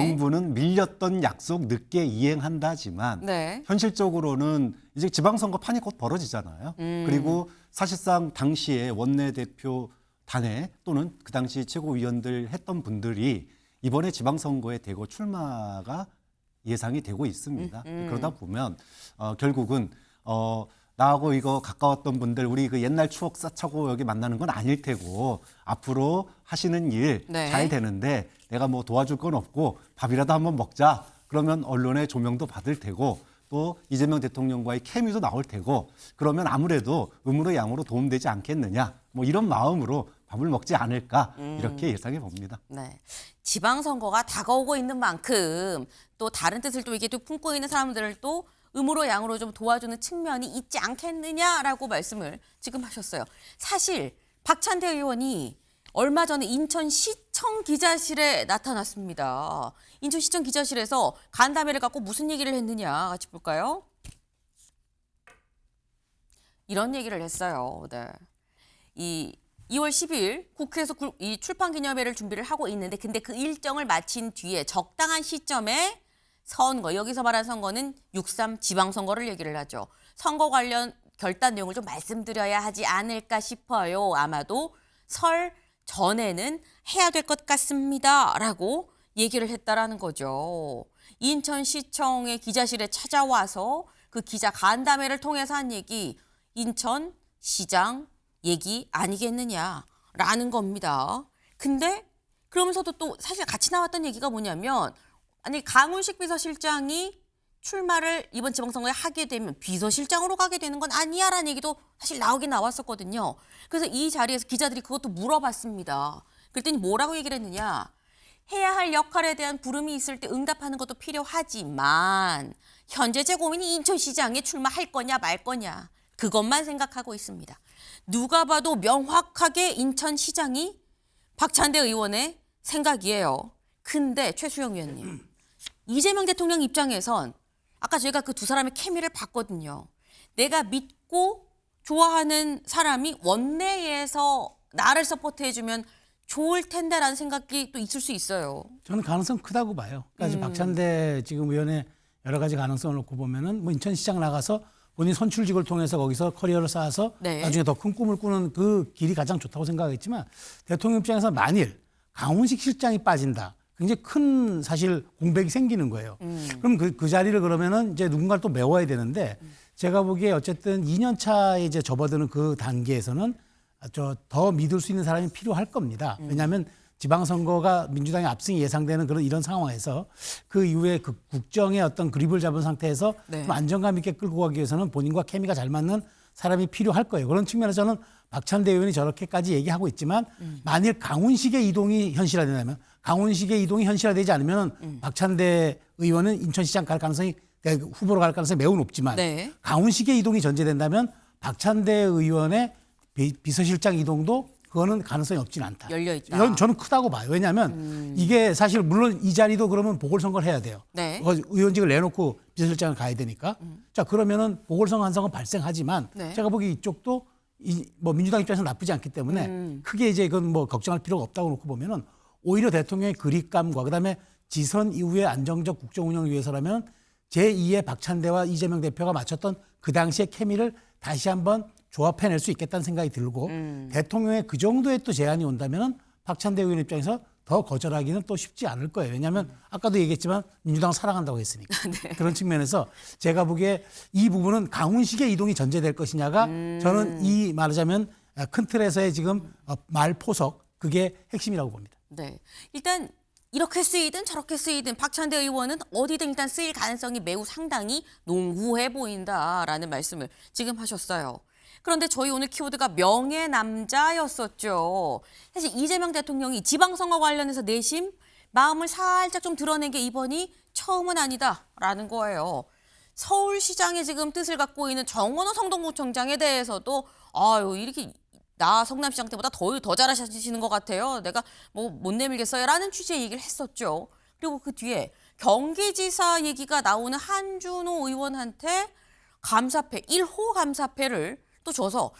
[SPEAKER 4] 밀렸던 약속 늦게 이행한다지만
[SPEAKER 1] 네.
[SPEAKER 4] 현실적으로는 이제 지방선거 판이 곧 벌어지잖아요. 그리고 사실상 당시에 원내대표 단회 또는 그 당시 최고위원들 했던 분들이 이번에 지방선거에 대거 출마가 예상이 되고 있습니다. 그러다 보면 결국은 나하고 이거 가까웠던 분들 우리 그 옛날 추억 쌓자고 여기 만나는 건 아닐 테고 앞으로 하시는 일 잘
[SPEAKER 1] 네.
[SPEAKER 4] 되는데 내가 뭐 도와줄 건 없고 밥이라도 한번 먹자. 그러면 언론의 조명도 받을 테고 또 이재명 대통령과의 케미도 나올 테고 그러면 아무래도 음으로 양으로 도움되지 않겠느냐. 뭐 이런 마음으로 밥을 먹지 않을까 이렇게 예상해 봅니다.
[SPEAKER 1] 네. 지방선거가 다가오고 있는 만큼 또 다른 뜻을 또 이게 또 품고 있는 사람들을 또 음으로 양으로 좀 도와주는 측면이 있지 않겠느냐라고 말씀을 지금 하셨어요. 사실 박찬대 의원이 얼마 전에 인천시청 기자실에 나타났습니다. 인천시청 기자실에서 간담회를 갖고 무슨 얘기를 했느냐 같이 볼까요? 이런 얘기를 했어요. 네. 이 2월 10일 국회에서 이 출판기념회를 준비를 하고 있는데 근데 그 일정을 마친 뒤에 적당한 시점에 선거, 여기서 말하는 선거는 6.3 지방선거를 얘기를 하죠. 선거 관련 결단 내용을 좀 말씀드려야 하지 않을까 싶어요. 아마도 설 전에는 해야 될 것 같습니다. 라고 얘기를 했다라는 거죠. 인천시청의 기자실에 찾아와서 그 기자 간담회를 통해서 한 얘기, 인천시장 얘기 아니겠느냐라는 겁니다. 근데 그러면서도 또 사실 같이 나왔던 얘기가 뭐냐면 아니 강훈식 비서실장이 출마를 이번 지방선거에 하게 되면 비서실장으로 가게 되는 건 아니야라는 얘기도 사실 나오긴 나왔었거든요. 그래서 이 자리에서 기자들이 그것도 물어봤습니다. 그랬더니 뭐라고 얘기를 했느냐. 해야 할 역할에 대한 부름이 있을 때 응답하는 것도 필요하지만 현재 제 고민이 인천시장에 출마할 거냐 말 거냐 그것만 생각하고 있습니다. 누가 봐도 명확하게 인천시장이 박찬대 의원의 생각이에요. 근데 최수영 위원님, 이재명 대통령 입장에선 아까 제가 그 두 사람의 케미를 봤거든요. 내가 믿고 좋아하는 사람이 원내에서 나를 서포트해주면 좋을 텐데라는 생각이 또 있을 수 있어요.
[SPEAKER 5] 저는 가능성 크다고 봐요. 그러니까 지금 박찬대 지금 의원의 여러 가지 가능성을 놓고 보면은 뭐 인천시장 나가서 본인 선출직을 통해서 거기서 커리어를 쌓아서
[SPEAKER 1] 네.
[SPEAKER 5] 나중에 더 큰 꿈을 꾸는 그 길이 가장 좋다고 생각했지만 대통령 입장에서 만일 강훈식 실장이 빠진다. 굉장히 큰 사실 공백이 생기는 거예요. 그럼 그 자리를 그러면은 이제 누군가를 또 메워야 되는데 제가 보기에 어쨌든 2년 차에 이제 접어드는 그 단계에서는 더 믿을 수 있는 사람이 필요할 겁니다. 왜냐하면 지방선거가 민주당의 압승이 예상되는 그런 이런 상황에서 그 이후에 그 국정의 어떤 그립을 잡은 상태에서
[SPEAKER 1] 네.
[SPEAKER 5] 좀 안정감 있게 끌고 가기 위해서는 본인과 케미가 잘 맞는 사람이 필요할 거예요. 그런 측면에서는 박찬대 의원이 저렇게까지 얘기하고 있지만 만일 강훈식의 이동이 현실화된다면 강훈식의 이동이 현실화되지 않으면 박찬대 의원은 인천시장 갈 가능성이 그러니까 후보로 갈 가능성이 매우 높지만
[SPEAKER 1] 네.
[SPEAKER 5] 강훈식의 이동이 전제된다면 박찬대 의원의 비서실장 이동도 그거는 가능성이 없지는 않다.
[SPEAKER 1] 열려있다.
[SPEAKER 5] 이건 저는 크다고 봐요. 왜냐하면 이게 사실 물론 이 자리도 그러면 보궐선거를 해야 돼요.
[SPEAKER 1] 네.
[SPEAKER 5] 의원직을 내놓고 비서실장을 가야 되니까. 자 그러면은 보궐선거 한 선거 발생하지만
[SPEAKER 1] 네.
[SPEAKER 5] 제가 보기 이쪽도 뭐 민주당 입장에서 나쁘지 않기 때문에 크게 이제 이건 뭐 걱정할 필요가 없다고 놓고 보면은 오히려 대통령의 그립감과 그다음에 지선 이후의 안정적 국정 운영을 위해서라면 제2의 박찬대와 이재명 대표가 맞췄던 그 당시의 케미를 다시 한번 조합해낼 수 있겠다는 생각이 들고 대통령의 그 정도의 또 제안이 온다면은 박찬대 의원 입장에서 더 거절하기는 또 쉽지 않을 거예요. 왜냐하면 아까도 얘기했지만 민주당 사랑한다고 했으니까. 그런 측면에서 제가 보기에 이 부분은 강훈식의 이동이 전제될 것이냐가 저는 이 말하자면 큰 틀에서의 지금 말포석 그게 핵심이라고 봅니다.
[SPEAKER 1] 네. 일단 이렇게 쓰이든 저렇게 쓰이든 박찬대 의원은 어디든 일단 쓰일 가능성이 매우 상당히 농후해 보인다라는 말씀을 지금 하셨어요. 그런데 저희 오늘 키워드가 명예남자였었죠. 사실 이재명 대통령이 지방선거 관련해서 내심 마음을 살짝 좀 드러낸 게 이번이 처음은 아니다라는 거예요. 서울시장의 지금 뜻을 갖고 있는 정원호 성동구청장에 대해서도 아유 이렇게 나 성남시장 때보다 더 잘하시는 것 같아요. 내가 뭐 못 내밀겠어요. 라는 취지의 얘기를 했었죠. 그리고 그 뒤에 경기지사 얘기가 나오는 한준호 의원한테 감사패, 1호 감사패를 또 줘서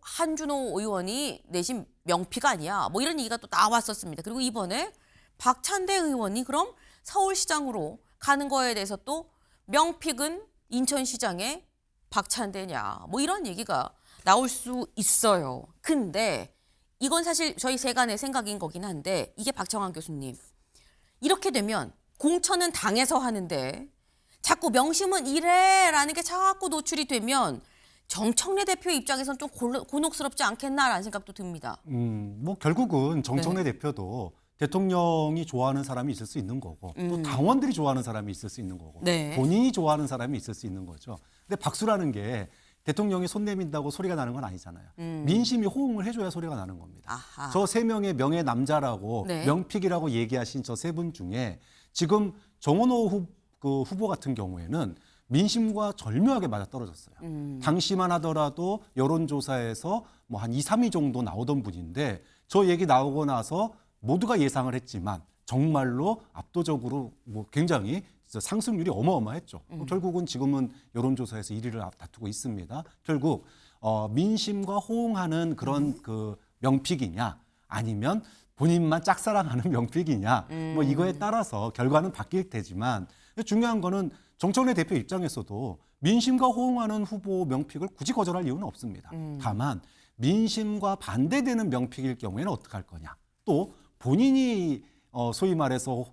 [SPEAKER 1] 한준호 의원이 내신 명피가 아니야. 뭐 이런 얘기가 또 나왔었습니다. 그리고 이번에 박찬대 의원이 그럼 서울시장으로 가는 거에 대해서 또 명픽은 인천시장의 박찬대냐. 뭐 이런 얘기가 나올 수 있어요. 근데 이건 사실 저희 세간의 생각인 거긴 한데 이게 박정환 교수님. 이렇게 되면 공천은 당에서 하는데 자꾸 명심은 이래라는 게 자꾸 노출이 되면 정청래 대표 입장에서는 좀 곤혹스럽지 않겠나라는 생각도 듭니다.
[SPEAKER 4] 뭐 결국은 정청래 대표도 대통령이 좋아하는 사람이 있을 수 있는 거고 또 당원들이 좋아하는 사람이 있을 수 있는 거고
[SPEAKER 1] 네.
[SPEAKER 4] 본인이 좋아하는 사람이 있을 수 있는 거죠. 근데 박수라는 게 대통령이 손 내민다고 소리가 나는 건 아니잖아요. 민심이 호응을 해줘야 소리가 나는 겁니다.
[SPEAKER 1] 아하.
[SPEAKER 4] 저 3명의 명예 남자라고
[SPEAKER 1] 네.
[SPEAKER 4] 명픽이라고 얘기하신 저 3분 중에 지금 정원호 후보 같은 경우에는 민심과 절묘하게 맞아떨어졌어요. 당시만 하더라도 여론조사에서 뭐 한 2, 3위 정도 나오던 분인데 저 얘기 나오고 나서 모두가 예상을 했지만 정말로 압도적으로 뭐 굉장히 상승률이 어마어마했죠. 결국은 지금은 여론조사에서 1위를 다투고 있습니다. 결국 민심과 호응하는 그런 그 명픽이냐 아니면 본인만 짝사랑하는 명픽이냐 뭐 이거에 따라서 결과는 바뀔 테지만 중요한 거는 정청래 대표 입장에서도 민심과 호응하는 후보 명픽을 굳이 거절할 이유는 없습니다. 다만 민심과 반대되는 명픽일 경우에는 어떻게 할 거냐. 또 본인이 소위 말해서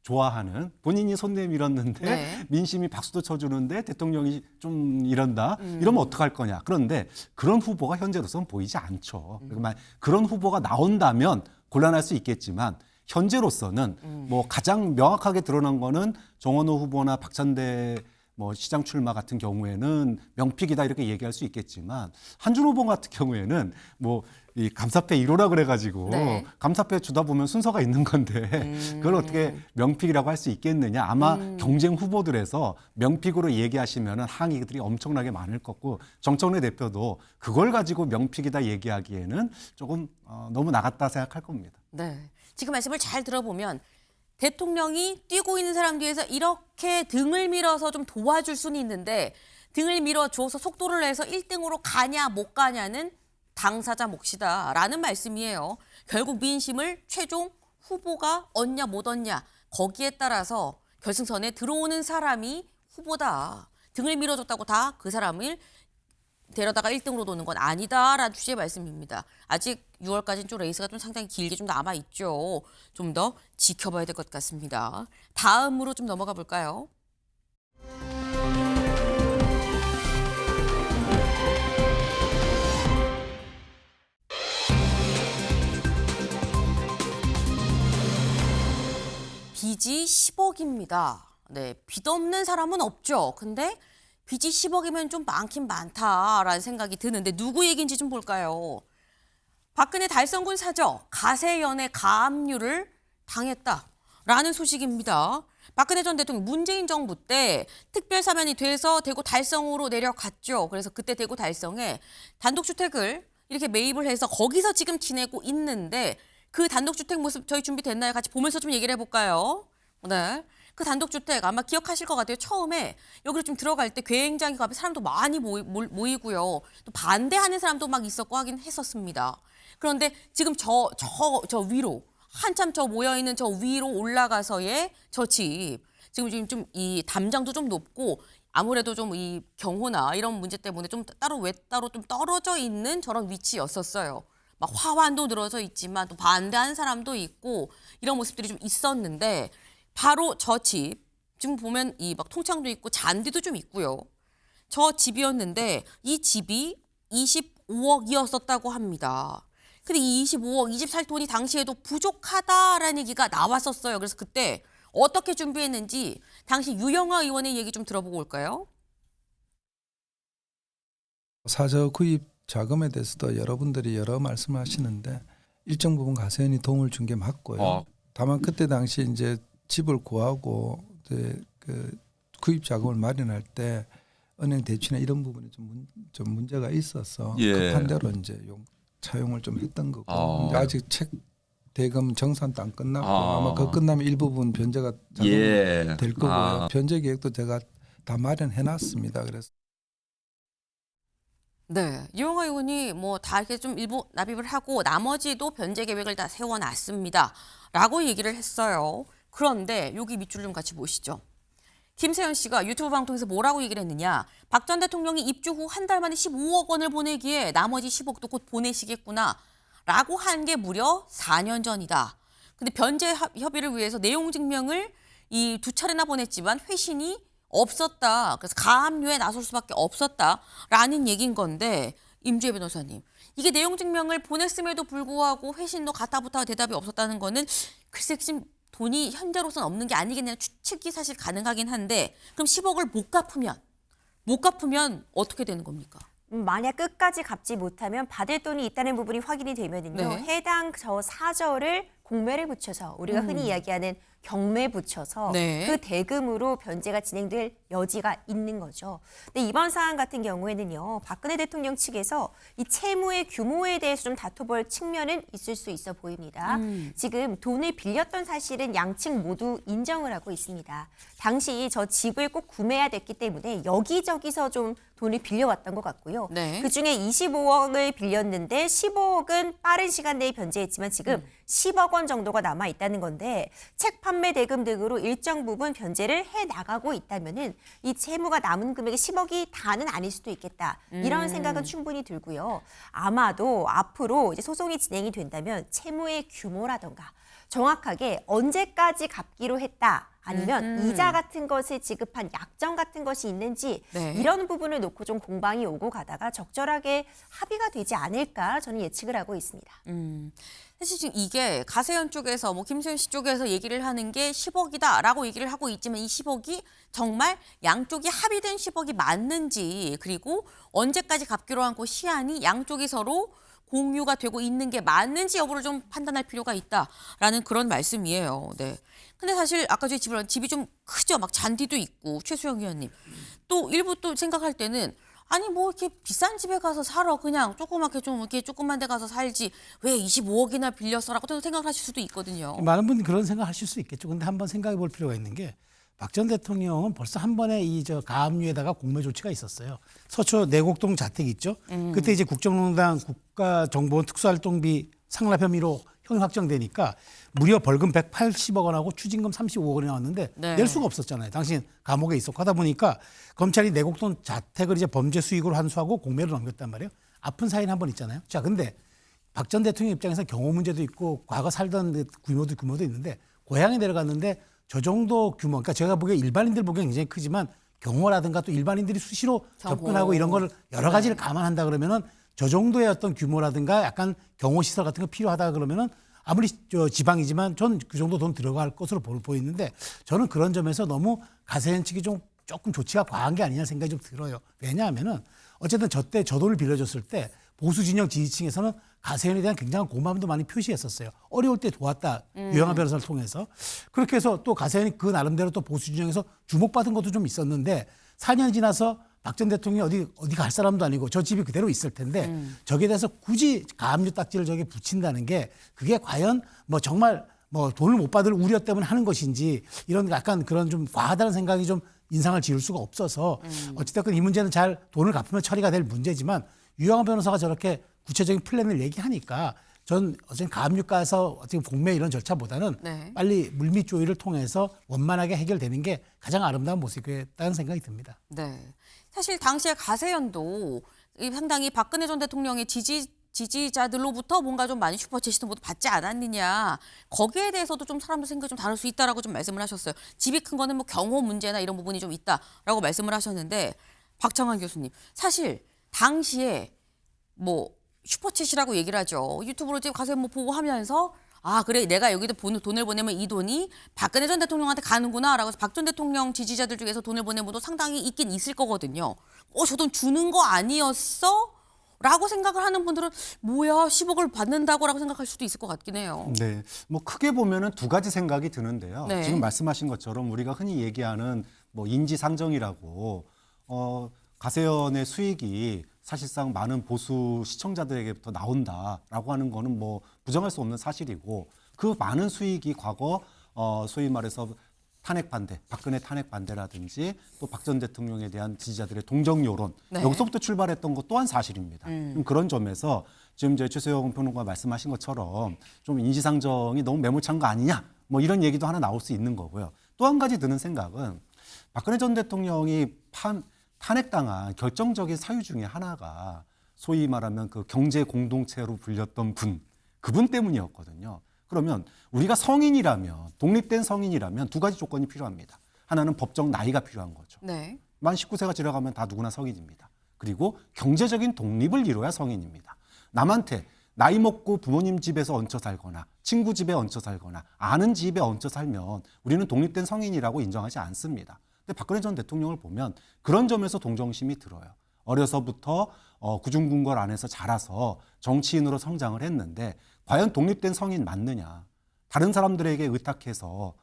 [SPEAKER 4] 좋아하는 본인이 손 내밀었는데
[SPEAKER 1] 네.
[SPEAKER 4] 민심이 박수도 쳐주는데 대통령이 좀 이런다 이러면 어떡할 거냐. 그런데 그런 후보가 현재로서는 보이지 않죠. 그런 후보가 나온다면 곤란할 수 있겠지만 현재로서는 뭐 가장 명확하게 드러난 거는 정원호 후보나 박찬대 뭐 시장 출마 같은 경우에는 명픽이다 이렇게 얘기할 수 있겠지만 한준호 후보 같은 경우에는 뭐 이 감사패 1호라 그래가지고
[SPEAKER 1] 네.
[SPEAKER 4] 감사패 주다 보면 순서가 있는 건데 그걸 어떻게 명픽이라고 할 수 있겠느냐. 아마 경쟁 후보들에서 명픽으로 얘기하시면 항의들이 엄청나게 많을 거고 정청래 대표도 그걸 가지고 명픽이다 얘기하기에는 조금 너무 나갔다 생각할 겁니다.
[SPEAKER 1] 네. 지금 말씀을 잘 들어보면 대통령이 뛰고 있는 사람 뒤에서 이렇게 등을 밀어서 좀 도와줄 수는 있는데 등을 밀어줘서 속도를 내서 1등으로 가냐 못 가냐는 당사자 몫이다라는 말씀이에요. 결국 민심을 최종 후보가 얻냐 못 얻냐 거기에 따라서 결승선에 들어오는 사람이 후보다. 등을 밀어줬다고 다 그 사람을 데려다가 1등으로 도는 건 아니다라는 취지의 말씀입니다. 아직 6월까지는 좀 레이스가 좀 상당히 길게 좀 남아있죠. 좀 더 지켜봐야 될 것 같습니다. 다음으로 좀 넘어가 볼까요? 빚이 10억입니다. 네, 빚 없는 사람은 없죠. 근데 빚이 10억이면 좀 많긴 많다라는 생각이 드는데 누구 얘기인지 좀 볼까요? 박근혜 달성군 사저 가세연의 가압류를 당했다라는 소식입니다. 박근혜 전 대통령 문재인 정부 때 특별사면이 돼서 대구 달성으로 내려갔죠. 그래서 그때 대구 달성에 단독주택을 이렇게 매입을 해서 거기서 지금 지내고 있는데 그 단독주택 모습 저희 준비됐나요? 같이 보면서 좀 얘기를 해볼까요? 네. 그 단독주택 아마 기억하실 것 같아요. 처음에 여기로 좀 들어갈 때 굉장히 앞에 사람도 많이 모이고요. 또 반대하는 사람도 막 있었고 하긴 했었습니다. 그런데 지금 저 위로 한참 저 모여있는 저 위로 올라가서의 저 집 지금 좀 이 담장도 좀 높고 아무래도 좀 이 경호나 이런 문제 때문에 좀 따로 좀 떨어져 있는 저런 위치였었어요. 막 화환도 늘어져 있지만 또 반대하는 사람도 있고 이런 모습들이 좀 있었는데 바로 저 집 지금 보면 이 막 통창도 있고 잔디도 좀 있고요. 저 집이었는데 이 집이 25억이었었다고 합니다. 근데 이 25억, 이 집 살 돈이 당시에도 부족하다라는 얘기가 나왔었어요. 그래서 그때 어떻게 준비했는지 당시 유영아 의원의 얘기 좀 들어보고 올까요?
[SPEAKER 12] 사저 구입 자금에 대해서도 여러분들이 여러 말씀을 하시는데 일정 부분 가세연이 도움을 준 게 맞고요. 다만 그때 당시 이제 집을 구하고 그 구입 자금을 마련할 때 은행 대출이나 이런 부분에 좀 문제가 있어서 급한 대로 이제 차용을 좀 했던 거고 근데 아직 책 대금 정산도 안 끝났고 아마 그 끝나면 일부분 변제가 될 거고요. 변제 계획도 제가 다 마련해 놨습니다. 그래서
[SPEAKER 1] 네, 유영아 의원이 뭐 다 이렇게 좀 일부 납입을 하고 나머지도 변제 계획을 다 세워놨습니다라고 얘기를 했어요. 그런데 여기 밑줄 좀 같이 보시죠. 김세현 씨가 유튜브 방송에서 뭐라고 얘기를 했느냐. 박 전 대통령이 입주 후 한 달 만에 15억 원을 보내기에 나머지 10억도 곧 보내시겠구나 라고 한 게 무려 4년 전이다. 근데 변제 협의를 위해서 내용 증명을 이 2차례나 보냈지만 회신이 없었다. 그래서 가압류에 나설 수밖에 없었다라는 얘기인 건데 임주혜 변호사님. 이게 내용 증명을 보냈음에도 불구하고 회신도 가타부타 대답이 없었다는 거는 글쎄 지금 돈이 현재로서는 없는 게 아니겠냐는 추측이 사실 가능하긴 한데 그럼 10억을 못 갚으면 어떻게 되는 겁니까?
[SPEAKER 7] 만약 끝까지 갚지 못하면 받을 돈이 있다는 부분이 확인이 되면은요.
[SPEAKER 1] 네.
[SPEAKER 7] 해당 저 사저를 공매를 붙여서 우리가 흔히 이야기하는 경매 붙여서
[SPEAKER 1] 네.
[SPEAKER 7] 그 대금으로 변제가 진행될 여지가 있는 거죠. 근데 이번 사안 같은 경우에는요. 박근혜 대통령 측에서 이 채무의 규모에 대해서 좀 다퉈볼 측면은 있을 수 있어 보입니다. 지금 돈을 빌렸던 사실은 양측 모두 인정을 하고 있습니다. 당시 저 집을 꼭 구매해야 됐기 때문에 여기저기서 좀 돈을 빌려왔던 것 같고요.
[SPEAKER 1] 네.
[SPEAKER 7] 그중에 25억을 빌렸는데 15억은 빠른 시간 내에 변제했지만 지금 10억 원 정도가 남아 있다는 건데 책 판매 대금 등으로 일정 부분 변제를 해 나가고 있다면은 이 채무가 남은 금액이 10억이 다는 아닐 수도 있겠다. 이런 생각은 충분히 들고요. 아마도 앞으로 이제 소송이 진행이 된다면 채무의 규모라던가 정확하게 언제까지 갚기로 했다. 아니면 이자 같은 것을 지급한 약정 같은 것이 있는지
[SPEAKER 1] 네.
[SPEAKER 7] 이런 부분을 놓고 좀 공방이 오고 가다가 적절하게 합의가 되지 않을까 저는 예측을 하고 있습니다.
[SPEAKER 1] 사실 지금 이게 가세현 쪽에서 뭐 김세현 씨 쪽에서 얘기를 하는 게 10억이다라고 얘기를 하고 있지만 이 10억이 정말 양쪽이 합의된 10억이 맞는지 그리고 언제까지 갚기로 한 그 시한이 양쪽이 서로 공유가 되고 있는 게 맞는지 여부를 좀 판단할 필요가 있다라는 그런 말씀이에요. 네. 근데 사실 아까 저희 집이 좀 크죠. 막 잔디도 있고 최수영 의원님. 또 일부 또 생각할 때는 아니 뭐 이렇게 비싼 집에 가서 살아 그냥 조그맣게 좀 이렇게 조그만 데 가서 살지 왜 25억이나 빌렸어라고 또 생각하실 수도 있거든요.
[SPEAKER 5] 많은 분들이 그런 생각하실 수 있겠죠. 근데 한번 생각해 볼 필요가 있는 게 박 전 대통령은 벌써 한 번에 이 저 가압류에다가 공매 조치가 있었어요. 서초 내곡동 자택 있죠. 그때 이제 국정농단 국가정보원 특수활동비 상납 혐의로 형이 확정되니까 무려 벌금 180억 원하고 추징금 35억 원이 나왔는데
[SPEAKER 1] 네.
[SPEAKER 5] 낼 수가 없었잖아요. 당신 감옥에 있었고 하다 보니까 검찰이 내곡동 자택을 이제 범죄 수익으로 환수하고 공매로 넘겼단 말이에요. 아픈 사인 한 번 있잖아요. 자, 근데 박 전 대통령 입장에서 경호 문제도 있고 과거 살던 규모도 있는데 고향에 내려갔는데 저 정도 규모, 그러니까 제가 보기에 일반인들 보기엔 굉장히 크지만 경호라든가 또 일반인들이 수시로 접근하고 이런 걸 여러 가지를 감안한다 그러면은 저 정도의 어떤 규모라든가 약간 경호 시설 같은 거 필요하다 그러면은 아무리 지방이지만 전 그 정도 돈 들어갈 것으로 보이는데 저는 그런 점에서 너무 가세현 측이 조금 조치가 과한 게 아니냐 생각이 좀 들어요. 왜냐하면은 어쨌든 저 돈을 빌려줬을 때 보수 진영 지지층에서는 가세현에 대한 굉장한 고마움도 많이 표시했었어요. 어려울 때 도왔다. 유영하 변호사를 통해서. 그렇게 해서 또 가세현이 그 나름대로 또 보수 진영에서 주목받은 것도 좀 있었는데 4년 지나서 박 전 대통령이 어디 갈 사람도 아니고 저 집이 그대로 있을 텐데 저기에 대해서 굳이 가압류 딱지를 저기 붙인다는 게 그게 과연 뭐 정말 뭐 돈을 못 받을 우려 때문에 하는 것인지 이런 약간 그런 좀 과하다는 생각이 좀 인상을 지울 수가 없어서 어찌됐든 이 문제는 잘 돈을 갚으면 처리가 될 문제지만 유영하 변호사가 저렇게 구체적인 플랜을 얘기하니까 전 어쨌든 가압류가에서 어떻게 공매 이런 절차보다는
[SPEAKER 1] 네.
[SPEAKER 5] 빨리 물밑 조율을 통해서 원만하게 해결되는 게 가장 아름다운 모습이겠다는 생각이 듭니다.
[SPEAKER 1] 네. 사실 당시에 가세현도 상당히 박근혜 전 대통령의 지지자들로부터 뭔가 좀 많이 슈퍼챗이도 모두 받지 않았느냐. 거기에 대해서도 좀 사람들 생각이 좀 다를 수 있다라고 좀 말씀을 하셨어요. 집이 큰 거는 뭐 경호 문제나 이런 부분이 좀 있다라고 말씀을 하셨는데 박창환 교수님, 사실 당시에 뭐 슈퍼챗이라고 얘기를 하죠. 유튜브로 이제 가세현 뭐 보고 하면서 아 그래 내가 여기다 돈을 보내면 이 돈이 박근혜 전 대통령한테 가는구나라고 해서 박 전 대통령 지지자들 중에서 돈을 보낸 분도 상당히 있긴 있을 거거든요. 저 돈 주는 거 아니었어? 라고 생각을 하는 분들은 뭐야 10억을 받는다고라고 생각할 수도 있을 것 같긴 해요.
[SPEAKER 4] 네, 뭐 크게 보면은 두 가지 생각이 드는데요.
[SPEAKER 1] 네.
[SPEAKER 4] 지금 말씀하신 것처럼 우리가 흔히 얘기하는 뭐 인지상정이라고 가세현의 수익이 사실상 많은 보수 시청자들에게부터 나온다라고 하는 거는 뭐 부정할 수 없는 사실이고 그 많은 수익이 과거 소위 말해서 탄핵 반대, 박근혜 탄핵 반대라든지 또 박 전 대통령에 대한 지지자들의 동정 여론
[SPEAKER 1] 네.
[SPEAKER 4] 여기서부터 출발했던 것 또한 사실입니다. 그런 점에서 지금 이제 최수영 평론가 말씀하신 것처럼 좀 인지상정이 너무 매몰찬 거 아니냐 뭐 이런 얘기도 하나 나올 수 있는 거고요. 또 한 가지 드는 생각은 박근혜 전 대통령이 탄핵당한 결정적인 사유 중에 하나가 소위 말하면 그 경제 공동체로 불렸던 그분 때문이었거든요. 그러면 우리가 성인이라면 독립된 성인이라면 두 가지 조건이 필요합니다. 하나는 법정 나이가 필요한 거죠.
[SPEAKER 1] 네.
[SPEAKER 4] 만 19세가 지나가면 다 누구나 성인입니다. 그리고 경제적인 독립을 이뤄야 성인입니다. 남한테 나이 먹고 부모님 집에서 얹혀 살거나 친구 집에 얹혀 살거나 아는 집에 얹혀 살면 우리는 독립된 성인이라고 인정하지 않습니다. 근데 박근혜 전 대통령을 보면 그런 점에서 동정심이 들어요. 어려서부터 구중궁궐 안에서 자라서 정치인으로 성장을 했는데 과연 독립된 성인 맞느냐. 다른 사람들에게 의탁해서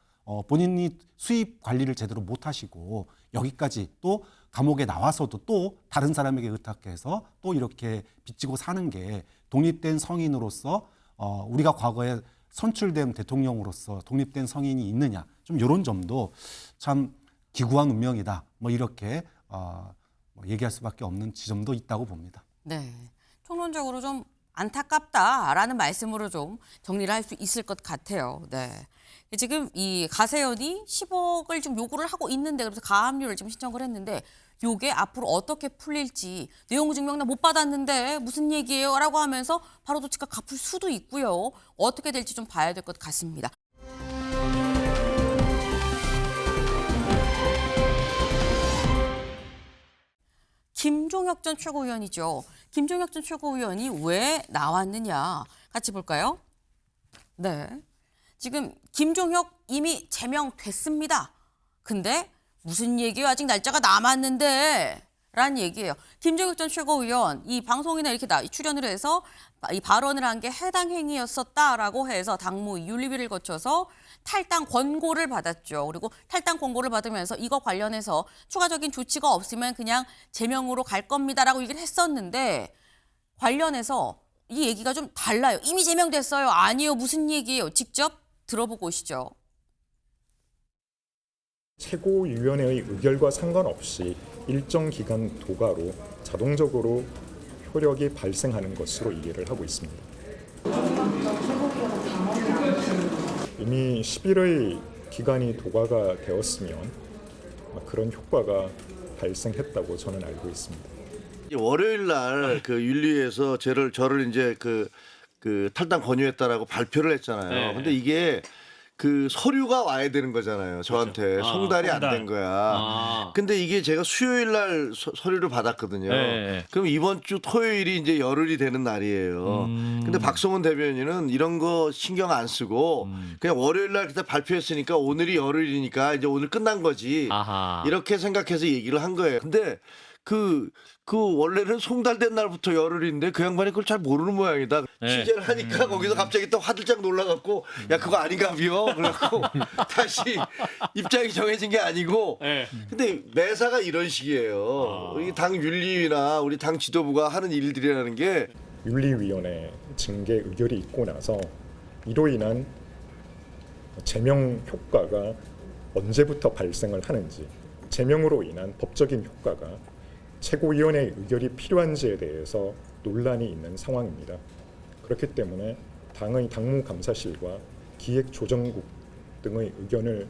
[SPEAKER 4] 본인이 수입 관리를 제대로 못하시고 여기까지 또 감옥에 나와서도 또 다른 사람에게 의탁해서 또 이렇게 빚지고 사는 게 독립된 성인으로서 우리가 과거에 선출된 대통령으로서 독립된 성인이 있느냐. 좀 이런 점도 참 기구한 운명이다. 뭐 이렇게 얘기할 수밖에 없는 지점도 있다고 봅니다.
[SPEAKER 1] 네. 총론적으로 좀 안타깝다라는 말씀으로 좀 정리를 할 수 있을 것 같아요. 네. 지금 이 가세현이 10억을 좀 요구를 하고 있는데 그래서 가압류를 지금 신청을 했는데 요게 앞으로 어떻게 풀릴지 내용 증명 나 못 받았는데 무슨 얘기예요? 라고 하면서 바로 도치가 갚을 수도 있고요. 어떻게 될지 좀 봐야 될 것 같습니다. 김종혁 전 최고위원이죠. 김종혁 전 최고위원이 왜 나왔느냐 같이 볼까요? 네, 지금 김종혁 이미 제명됐습니다. 근데 무슨 얘기예요? 아직 날짜가 남았는데 라는 얘기예요. 김종혁 전 최고위원 이 방송이나 이렇게 출연을 해서 이 발언을 한 게 해당 행위였었다라고 해서 당무 윤리위를 거쳐서 탈당 권고를 받았죠. 그리고 탈당 권고를 받으면서 이거 관련해서 추가적인 조치가 없으면 그냥 제명으로 갈 겁니다라고 얘기를 했었는데 관련해서 이 얘기가 좀 달라요. 이미 제명됐어요. 아니요. 무슨 얘기예요? 직접 들어보고 오시죠.
[SPEAKER 13] 최고위원회의 의결과 상관없이 일정 기간 도가로 자동적으로 효력이 발생하는 것으로 이해를 하고 있습니다. 이미 10일의 기간이 도과가 되었으면 그런 효과가 발생했다고 저는 알고 있습니다.
[SPEAKER 14] 월요일 날 그 윤리위에서 저를 이제 그 탈당 권유했다라고 발표를 했잖아요. 근데 이게 그 서류가 와야 되는 거잖아요. 저한테
[SPEAKER 15] 그렇죠.
[SPEAKER 14] 송달이 안
[SPEAKER 15] 송달.
[SPEAKER 14] 된 거야. 근데 이게 제가 수요일 날 서류를 받았거든요.
[SPEAKER 15] 네.
[SPEAKER 14] 그럼 이번 주 토요일이 이제 열흘이 되는 날이에요. 근데 박성훈 대변인은 이런 거 신경 안 쓰고 그냥 월요일 날 그때 발표했으니까 오늘이 열흘이니까 이제 오늘 끝난 거지.
[SPEAKER 15] 아하.
[SPEAKER 14] 이렇게 생각해서 얘기를 한 거예요. 근데 그 원래는 송달된 날부터 열흘인데 그 양반이 그걸 잘 모르는 모양이다.
[SPEAKER 15] 네.
[SPEAKER 14] 취재를 하니까 거기서 갑자기 또 화들짝 놀라갖고 야 그거 아닌가비요. 그래갖고 다시 입장이 정해진 게 아니고.
[SPEAKER 15] 네.
[SPEAKER 14] 근데 매사가 이런 식이에요. 이 당 윤리위나 우리 당 지도부가 하는 일들이라는 게
[SPEAKER 13] 윤리위원회 징계 의결이 있고 나서 이로 인한 제명 효과가 언제부터 발생을 하는지, 제명으로 인한 법적인 효과가 최고위원회의 의결이 필요한지에 대해서 논란이 있는 상황입니다. 그렇기 때문에 당의 당무감사실과 기획조정국 등의 의견을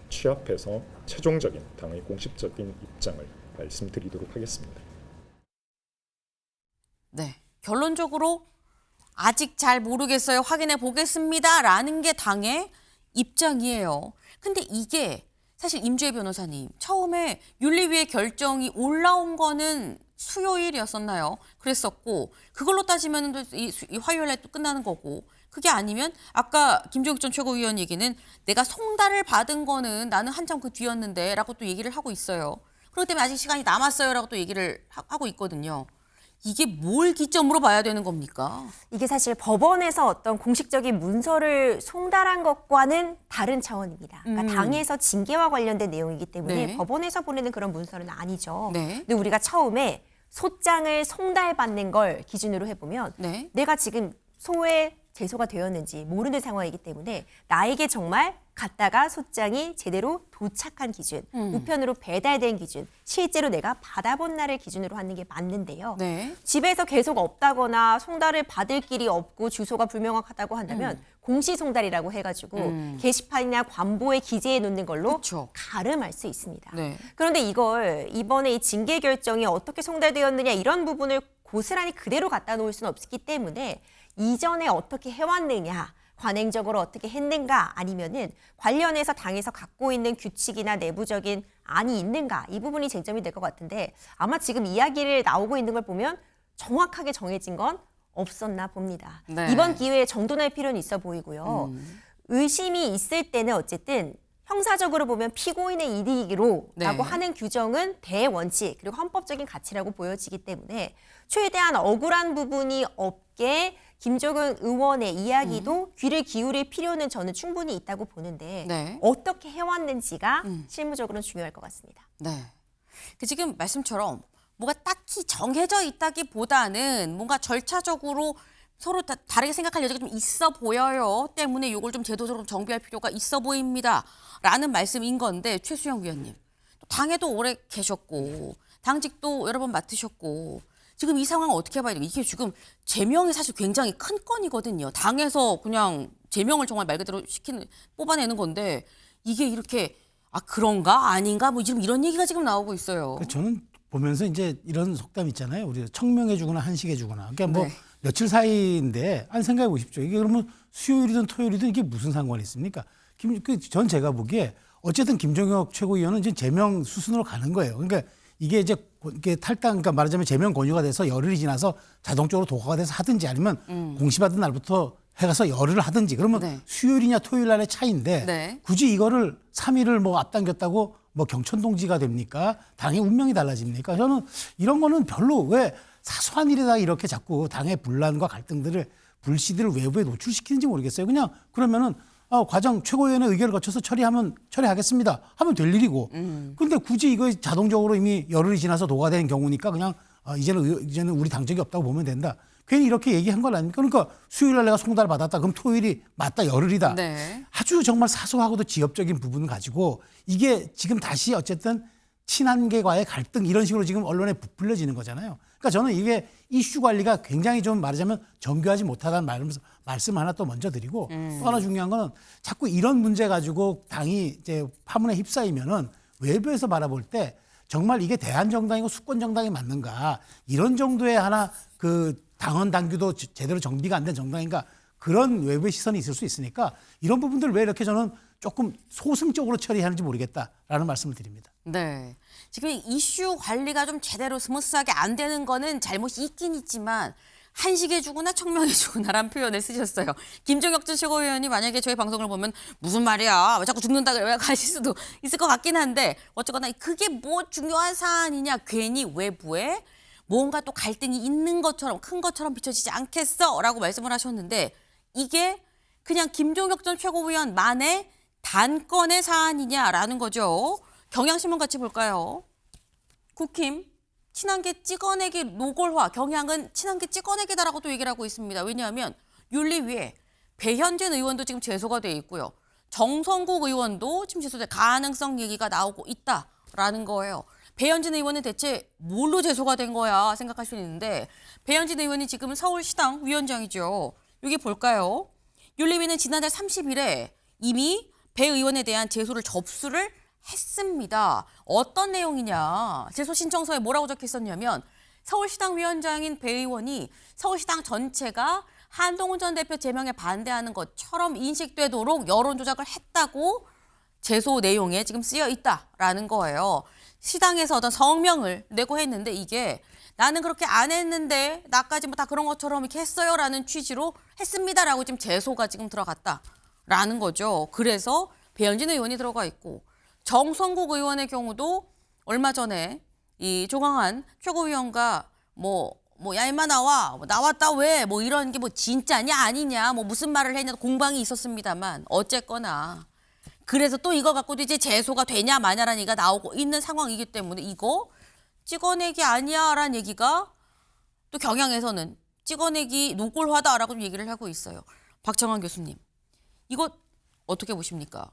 [SPEAKER 13] 취합해서 최종적인 당의 공식적인 입장을 말씀드리도록 하겠습니다.
[SPEAKER 1] 네, 결론적으로 아직 잘 모르겠어요. 확인해 보겠습니다라는 게 당의 입장이에요. 근데 이게 사실 임주혜 변호사님 처음에 윤리위의 결정이 올라온 거는 수요일이었었나요? 그랬었고 그걸로 따지면 이 화요일에 또 끝나는 거고 그게 아니면 아까 김종욱 전 최고위원 얘기는 내가 송달을 받은 거는 나는 한참 그 뒤였는데 라고 또 얘기를 하고 있어요. 그렇기 때문에 아직 시간이 남았어요 라고 또 얘기를 하고 있거든요. 이게 뭘 기점으로 봐야 되는 겁니까?
[SPEAKER 7] 이게 사실 법원에서 어떤 공식적인 문서를 송달한 것과는 다른 차원입니다. 그러니까 당에서 징계와 관련된 내용이기 때문에
[SPEAKER 1] 네.
[SPEAKER 7] 법원에서 보내는 그런 문서는 아니죠.
[SPEAKER 1] 네.
[SPEAKER 7] 근데 우리가 처음에 소장을 송달받는 걸 기준으로 해보면
[SPEAKER 1] 네.
[SPEAKER 7] 내가 지금 소에 제소가 되었는지 모르는 상황이기 때문에 나에게 정말 갔다가 소장이 제대로 도착한 기준, 우편으로 배달된 기준, 실제로 내가 받아본 날을 기준으로 하는 게 맞는데요.
[SPEAKER 1] 네.
[SPEAKER 7] 집에서 계속 없다거나 송달을 받을 길이 없고 주소가 불명확하다고 한다면 공시송달이라고 해가지고 게시판이나 관보에 기재해 놓는 걸로
[SPEAKER 1] 그쵸.
[SPEAKER 7] 가름할 수 있습니다.
[SPEAKER 1] 네.
[SPEAKER 7] 그런데 이걸 이번에 이 징계 결정이 어떻게 송달되었느냐 이런 부분을 고스란히 그대로 갖다 놓을 수는 없기 때문에 이전에 어떻게 해왔느냐, 관행적으로 어떻게 했는가 아니면은 관련해서 당에서 갖고 있는 규칙이나 내부적인 안이 있는가 이 부분이 쟁점이 될 것 같은데 아마 지금 이야기를 나오고 있는 걸 보면 정확하게 정해진 건 없었나 봅니다.
[SPEAKER 1] 네.
[SPEAKER 7] 이번 기회에 정돈할 필요는 있어 보이고요. 의심이 있을 때는 어쨌든 형사적으로 보면 피고인의 이익으로라고
[SPEAKER 1] 네.
[SPEAKER 7] 하는 규정은 대원칙 그리고 헌법적인 가치라고 보여지기 때문에 최대한 억울한 부분이 없게 김종은 의원의 이야기도 귀를 기울일 필요는 저는 충분히 있다고 보는데
[SPEAKER 1] 네.
[SPEAKER 7] 어떻게 해왔는지가 실무적으로는 중요할 것 같습니다.
[SPEAKER 1] 네. 그 지금 말씀처럼 뭐가 딱히 정해져 있다기보다는 뭔가 절차적으로 서로 다르게 생각할 여지가 좀 있어 보여요. 때문에 이걸 좀 제도적으로 정비할 필요가 있어 보입니다. 라는 말씀인 건데 최수영 위원님. 당에도 오래 계셨고 당직도 여러 번 맡으셨고 지금 이 상황을 어떻게 봐야 돼요? 이게 지금 제명이 사실 굉장히 큰 건이거든요. 당에서 그냥 제명을 정말 말 그대로 뽑아내는 건데 이게 이렇게 아 그런가 아닌가 뭐 지금 이런 얘기가 지금 나오고 있어요.
[SPEAKER 5] 저는 보면서 이제 이런 속담 있잖아요. 우리 청명해 주거나 한식해 주거나. 그러니까 뭐
[SPEAKER 1] 네.
[SPEAKER 5] 며칠 사이인데 안 생각해 보십시오. 이게 그러면 수요일이든 토요일이든 이게 무슨 상관이 있습니까? 전 제가 보기에 어쨌든 김종혁 최고위원은 이제 제명 수순으로 가는 거예요. 그러니까 이게 이제 탈당, 그러니까 말하자면 제명 권유가 돼서 열흘이 지나서 자동적으로 도과가 돼서 하든지 아니면 공시받은 날부터 해가서 열흘을 하든지 그러면
[SPEAKER 1] 네.
[SPEAKER 5] 수요일이냐 토요일 날의 차이인데
[SPEAKER 1] 네.
[SPEAKER 5] 굳이 이거를 3일을 뭐 앞당겼다고 뭐 경천동지가 됩니까? 당의 운명이 달라집니까? 저는 이런 거는 별로 왜 사소한 일에다 이렇게 자꾸 당의 분란과 갈등들을 불씨들을 외부에 노출시키는지 모르겠어요. 그냥 그러면은 과정 최고위원회 의결을 거쳐서 처리하겠습니다. 하면 될 일이고. 근데 굳이 이거 자동적으로 이미 열흘이 지나서 도과된 경우니까 그냥 이제는 우리 당적이 없다고 보면 된다. 괜히 이렇게 얘기한 건 아닙니까? 그러니까 수요일 날 내가 송달 받았다. 그럼 토요일이 맞다 열흘이다.
[SPEAKER 1] 네.
[SPEAKER 5] 아주 정말 사소하고도 지엽적인 부분을 가지고 이게 지금 다시 어쨌든 친한계과의 갈등 이런 식으로 지금 언론에 부풀려지는 거잖아요. 그러니까 저는 이게 이슈 관리가 굉장히 좀 말하자면 정교하지 못하다는 말씀 하나 또 먼저 드리고 또 하나 중요한 거는 자꾸 이런 문제 가지고 당이 이제 파문에 휩싸이면은 외부에서 바라볼 때 정말 이게 대한정당이고 수권정당이 맞는가 이런 정도의 하나 그 당헌 당규도 제대로 정비가 안 된 정당인가 그런 외부의 시선이 있을 수 있으니까 이런 부분들 왜 이렇게 저는 조금 소승적으로 처리하는지 모르겠다라는 말씀을 드립니다.
[SPEAKER 1] 네. 지금 이슈 관리가 좀 제대로 스무스하게 안 되는 거는 잘못이 있긴 있지만 한식에 주구나 청명에 주구나라는 표현을 쓰셨어요. 김종혁 전 최고위원이 만약에 저희 방송을 보면 무슨 말이야 왜 자꾸 죽는다 그래 가실 수도 있을 것 같긴 한데 어쨌거나 그게 뭐 중요한 사안이냐 괜히 외부에 뭔가 또 갈등이 있는 것처럼 큰 것처럼 비춰지지 않겠어 라고 말씀을 하셨는데 이게 그냥 김종혁 전 최고위원만의 단건의 사안이냐라는 거죠. 경향신문 같이 볼까요? 국힘 친한계 찍어내기 노골화 경향은 친한계 찍어내기다라고 또 얘기를 하고 있습니다. 왜냐하면 윤리위에 배현진 의원도 지금 제소가 돼 있고요. 정성국 의원도 지금 제소될 가능성 얘기가 나오고 있다라는 거예요. 배현진 의원은 대체 뭘로 제소가 된 거야 생각할 수 있는데 배현진 의원이 지금 서울시당 위원장이죠. 여기 볼까요? 윤리위는 지난달 30일에 이미 배 의원에 대한 제소를 접수를 했습니다. 어떤 내용이냐. 제소 신청서에 뭐라고 적혀 있었냐면 서울시당 위원장인 배 의원이 서울시당 전체가 한동훈 전 대표 제명에 반대하는 것처럼 인식되도록 여론 조작을 했다고 제소 내용에 지금 쓰여 있다라는 거예요. 시당에서 어떤 성명을 내고 했는데 이게 나는 그렇게 안 했는데 나까지 뭐 다 그런 것처럼 이렇게 했어요라는 취지로 했습니다라고 지금 제소가 지금 들어갔다라는 거죠. 그래서 배현진 의원이 들어가 있고 정성국 의원의 경우도 얼마 전에 이 조광한 최고위원과 야 임마 나와 나왔다 왜 뭐 이런 게 뭐 진짜냐 아니냐 뭐 무슨 말을 했냐 공방이 있었습니다만 어쨌거나 그래서 또 이거 갖고도 이제 제소가 되냐 마냐라는 얘기가 나오고 있는 상황이기 때문에 이거 찍어내기 아니야라는 얘기가 또 경향에서는 찍어내기 노골화다라고 얘기를 하고 있어요. 박정환 교수님 이거 어떻게 보십니까?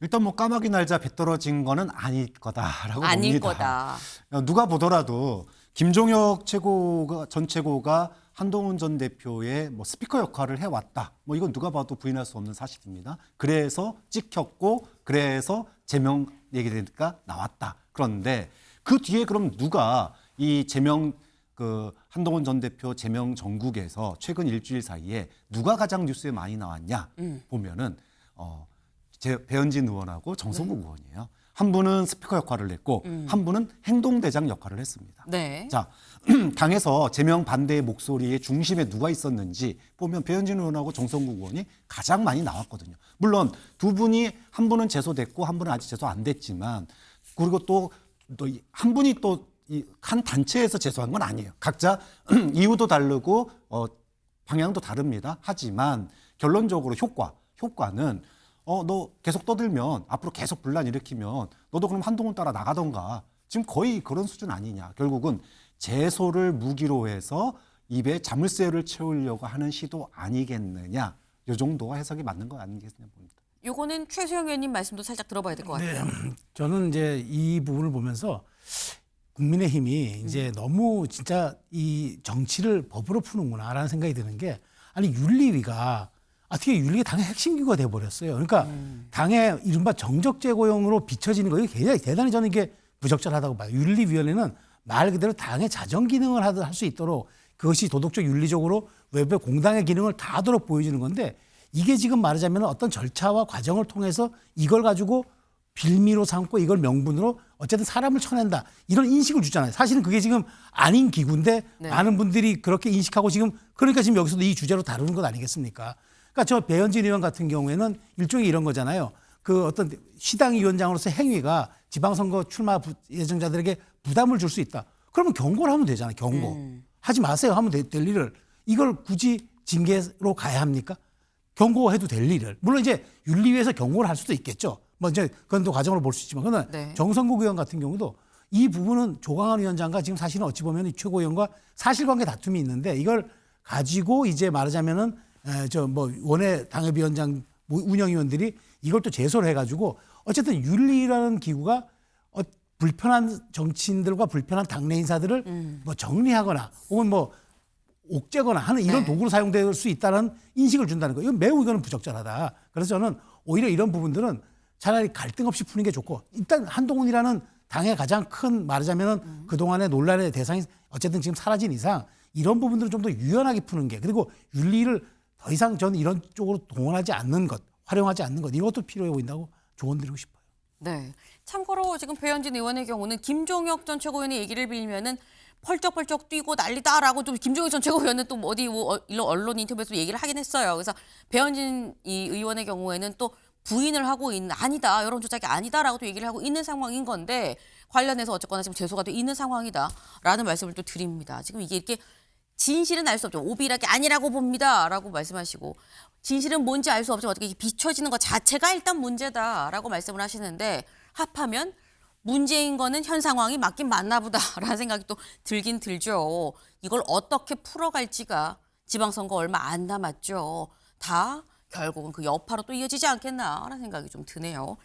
[SPEAKER 4] 일단 뭐 까마귀 날자 배 떨어진 거는 아닐 거다라고
[SPEAKER 1] 아닐
[SPEAKER 4] 봅니다.
[SPEAKER 1] 거다.
[SPEAKER 4] 누가 보더라도 김종혁 전 최고가 한동훈 전 대표의 뭐 스피커 역할을 해왔다. 뭐 이건 누가 봐도 부인할 수 없는 사실입니다. 그래서 찍혔고 그래서 제명 얘기되니까 나왔다. 그런데 그 뒤에 그럼 누가 이 제명 한동훈 전 대표 제명 전국에서 최근 일주일 사이에 누가 가장 뉴스에 많이 나왔냐 보면은 배현진 의원하고 정성국 의원이에요. 한 분은 스피커 역할을 했고 한 분은 행동대장 역할을 했습니다.
[SPEAKER 1] 네.
[SPEAKER 4] 자, 당에서 제명 반대의 목소리의 중심에 누가 있었는지 보면 배현진 의원하고 정성국 의원이 가장 많이 나왔거든요. 물론 두 분이 한 분은 제소됐고 한 분은 아직 제소 안 됐지만 그리고 또 한 분이 또 한 단체에서 제소한 건 아니에요. 각자 이유도 다르고 방향도 다릅니다. 하지만 결론적으로 효과는 너 계속 떠들면 앞으로 계속 분란 일으키면 너도 그럼 한동훈 따라 나가던가 지금 거의 그런 수준 아니냐. 결국은 제소를 무기로 해서 입에 자물쇠를 채우려고 하는 시도 아니겠느냐. 이 정도가 해석이 맞는 거 아니겠느냐 봅니다.
[SPEAKER 1] 요거는 최수영 의원님 말씀도 살짝 들어봐야 될 것 같아요.
[SPEAKER 5] 네, 저는 이제 이 부분을 보면서 국민의힘이 이제 너무 진짜 이 정치를 법으로 푸는구나라는 생각이 드는 게 아니 윤리위가 어떻게 윤리가 당의 핵심 기구가 돼버렸어요. 그러니까 당의 이른바 정적 제고용으로 비춰지는 거 이게 굉장히 대단히 저는 이게 부적절하다고 봐요. 윤리위원회는 말 그대로 당의 자정 기능을 할 수 있도록 그것이 도덕적 윤리적으로 외부의 공당의 기능을 다 하도록 보여주는 건데 이게 지금 말하자면 어떤 절차와 과정을 통해서 이걸 가지고 빌미로 삼고 이걸 명분으로 어쨌든 사람을 쳐낸다. 이런 인식을 주잖아요. 사실은 그게 지금 아닌 기구인데
[SPEAKER 1] 네.
[SPEAKER 5] 많은 분들이 그렇게 인식하고 지금 그러니까 지금 여기서도 이 주제로 다루는 것 아니겠습니까? 그러니까 저 배현진 의원 같은 경우에는 일종의 이런 거잖아요. 그 어떤 시당 위원장으로서 행위가 지방선거 출마 예정자들에게 부담을 줄 수 있다. 그러면 경고를 하면 되잖아요. 경고. 하지 마세요 하면 될 일을 이걸 굳이 징계로 가야 합니까? 경고해도 될 일을. 물론 이제 윤리위에서 경고를 할 수도 있겠죠. 뭐 이제 그건 또 과정으로 볼 수 있지만 그러나
[SPEAKER 1] 네.
[SPEAKER 5] 정성국 의원 같은 경우도 이 부분은 조광한 위원장과 지금 사실은 어찌 보면 이 최고위원과 사실관계 다툼이 있는데 이걸 가지고 이제 말하자면은 원외 당협위원장 운영위원들이 이걸 또 제소를 해가지고 어쨌든 윤리라는 기구가 불편한 정치인들과 불편한 당내 인사들을 뭐 정리하거나 혹은 뭐 옥죄거나 하는 이런
[SPEAKER 1] 네.
[SPEAKER 5] 도구로 사용될 수 있다는 인식을 준다는 거예요. 이건 매우 이거는 부적절하다. 그래서 저는 오히려 이런 부분들은 차라리 갈등 없이 푸는 게 좋고 일단 한동훈이라는 당의 가장 큰 말하자면은 그동안의 논란의 대상이 어쨌든 지금 사라진 이상 이런 부분들은 좀 더 유연하게 푸는 게 그리고 윤리를 더 이상 저는 이런 쪽으로 동원하지 않는 것, 활용하지 않는 것 이것도 필요해 보인다고 조언드리고 싶어요. 네.
[SPEAKER 1] 참고로 지금 배현진 의원의 경우는 김종혁 전 최고위원의 얘기를 빌면은 펄쩍펄쩍 뛰고 난리다라고 좀 김종혁 전 최고위원은 또 어디 언론 인터뷰에서 얘기를 하긴 했어요. 그래서 배현진 이 의원의 경우에는 또 부인을 하고 있는 아니다 여론 조작이 아니다라고 또 얘기를 하고 있는 상황인 건데 관련해서 어쨌거나 지금 제소가 돼 있는 상황이다라는 말씀을 또 드립니다. 지금 이게 이렇게 진실은 알 수 없죠. 오비락이 아니라고 봅니다라고 말씀하시고 진실은 뭔지 알 수 없지만 어떻게 비춰지는 것 자체가 일단 문제다라고 말씀을 하시는데 합하면 문제인 거는 현 상황이 맞긴 맞나 보다라는 생각이 또 들긴 들죠. 이걸 어떻게 풀어갈지가 지방선거 얼마 안 남았죠. 다 결국은 그 여파로 또 이어지지 않겠나라는 생각이 좀 드네요.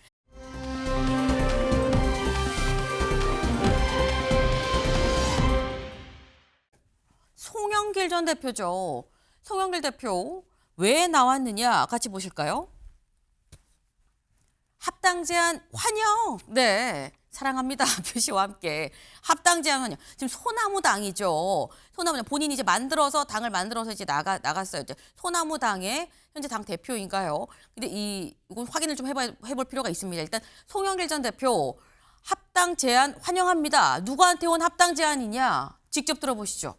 [SPEAKER 1] 송영길 전 대표죠. 송영길 대표 왜 나왔느냐 같이 보실까요? 합당 제안 환영. 네. 사랑합니다. 표시와 함께 합당 제안 환영. 지금 소나무당이죠. 소나무당 본인이 이제 당을 만들어서 이제 나갔어요. 이제 소나무당의 현재 당 대표인가요? 근데 이건 확인을 좀 해볼 필요가 있습니다. 일단 송영길 전 대표 합당 제안 환영합니다. 누구한테 온 합당 제안이냐? 직접 들어보시죠.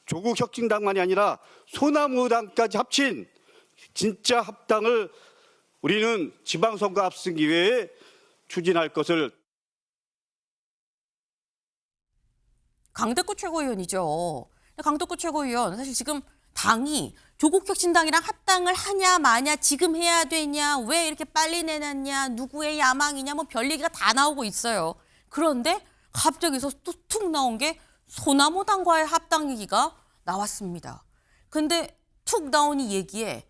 [SPEAKER 15] 조국 혁신당만이 아니라 소나무당까지 합친 진짜 합당을 우리는 지방선거 앞선 기회에 추진할 것을.
[SPEAKER 1] 강덕구 최고위원이죠. 강덕구 최고위원 사실 지금 당이 조국 혁신당이랑 합당을 하냐 마냐 지금 해야 되냐 왜 이렇게 빨리 내놨냐 누구의 야망이냐 뭐 별 얘기가 다 나오고 있어요. 그런데 갑자기서 또 툭 나온 게 소나무당과의 합당 얘기가 나왔습니다. 근데 툭 나온 이 얘기에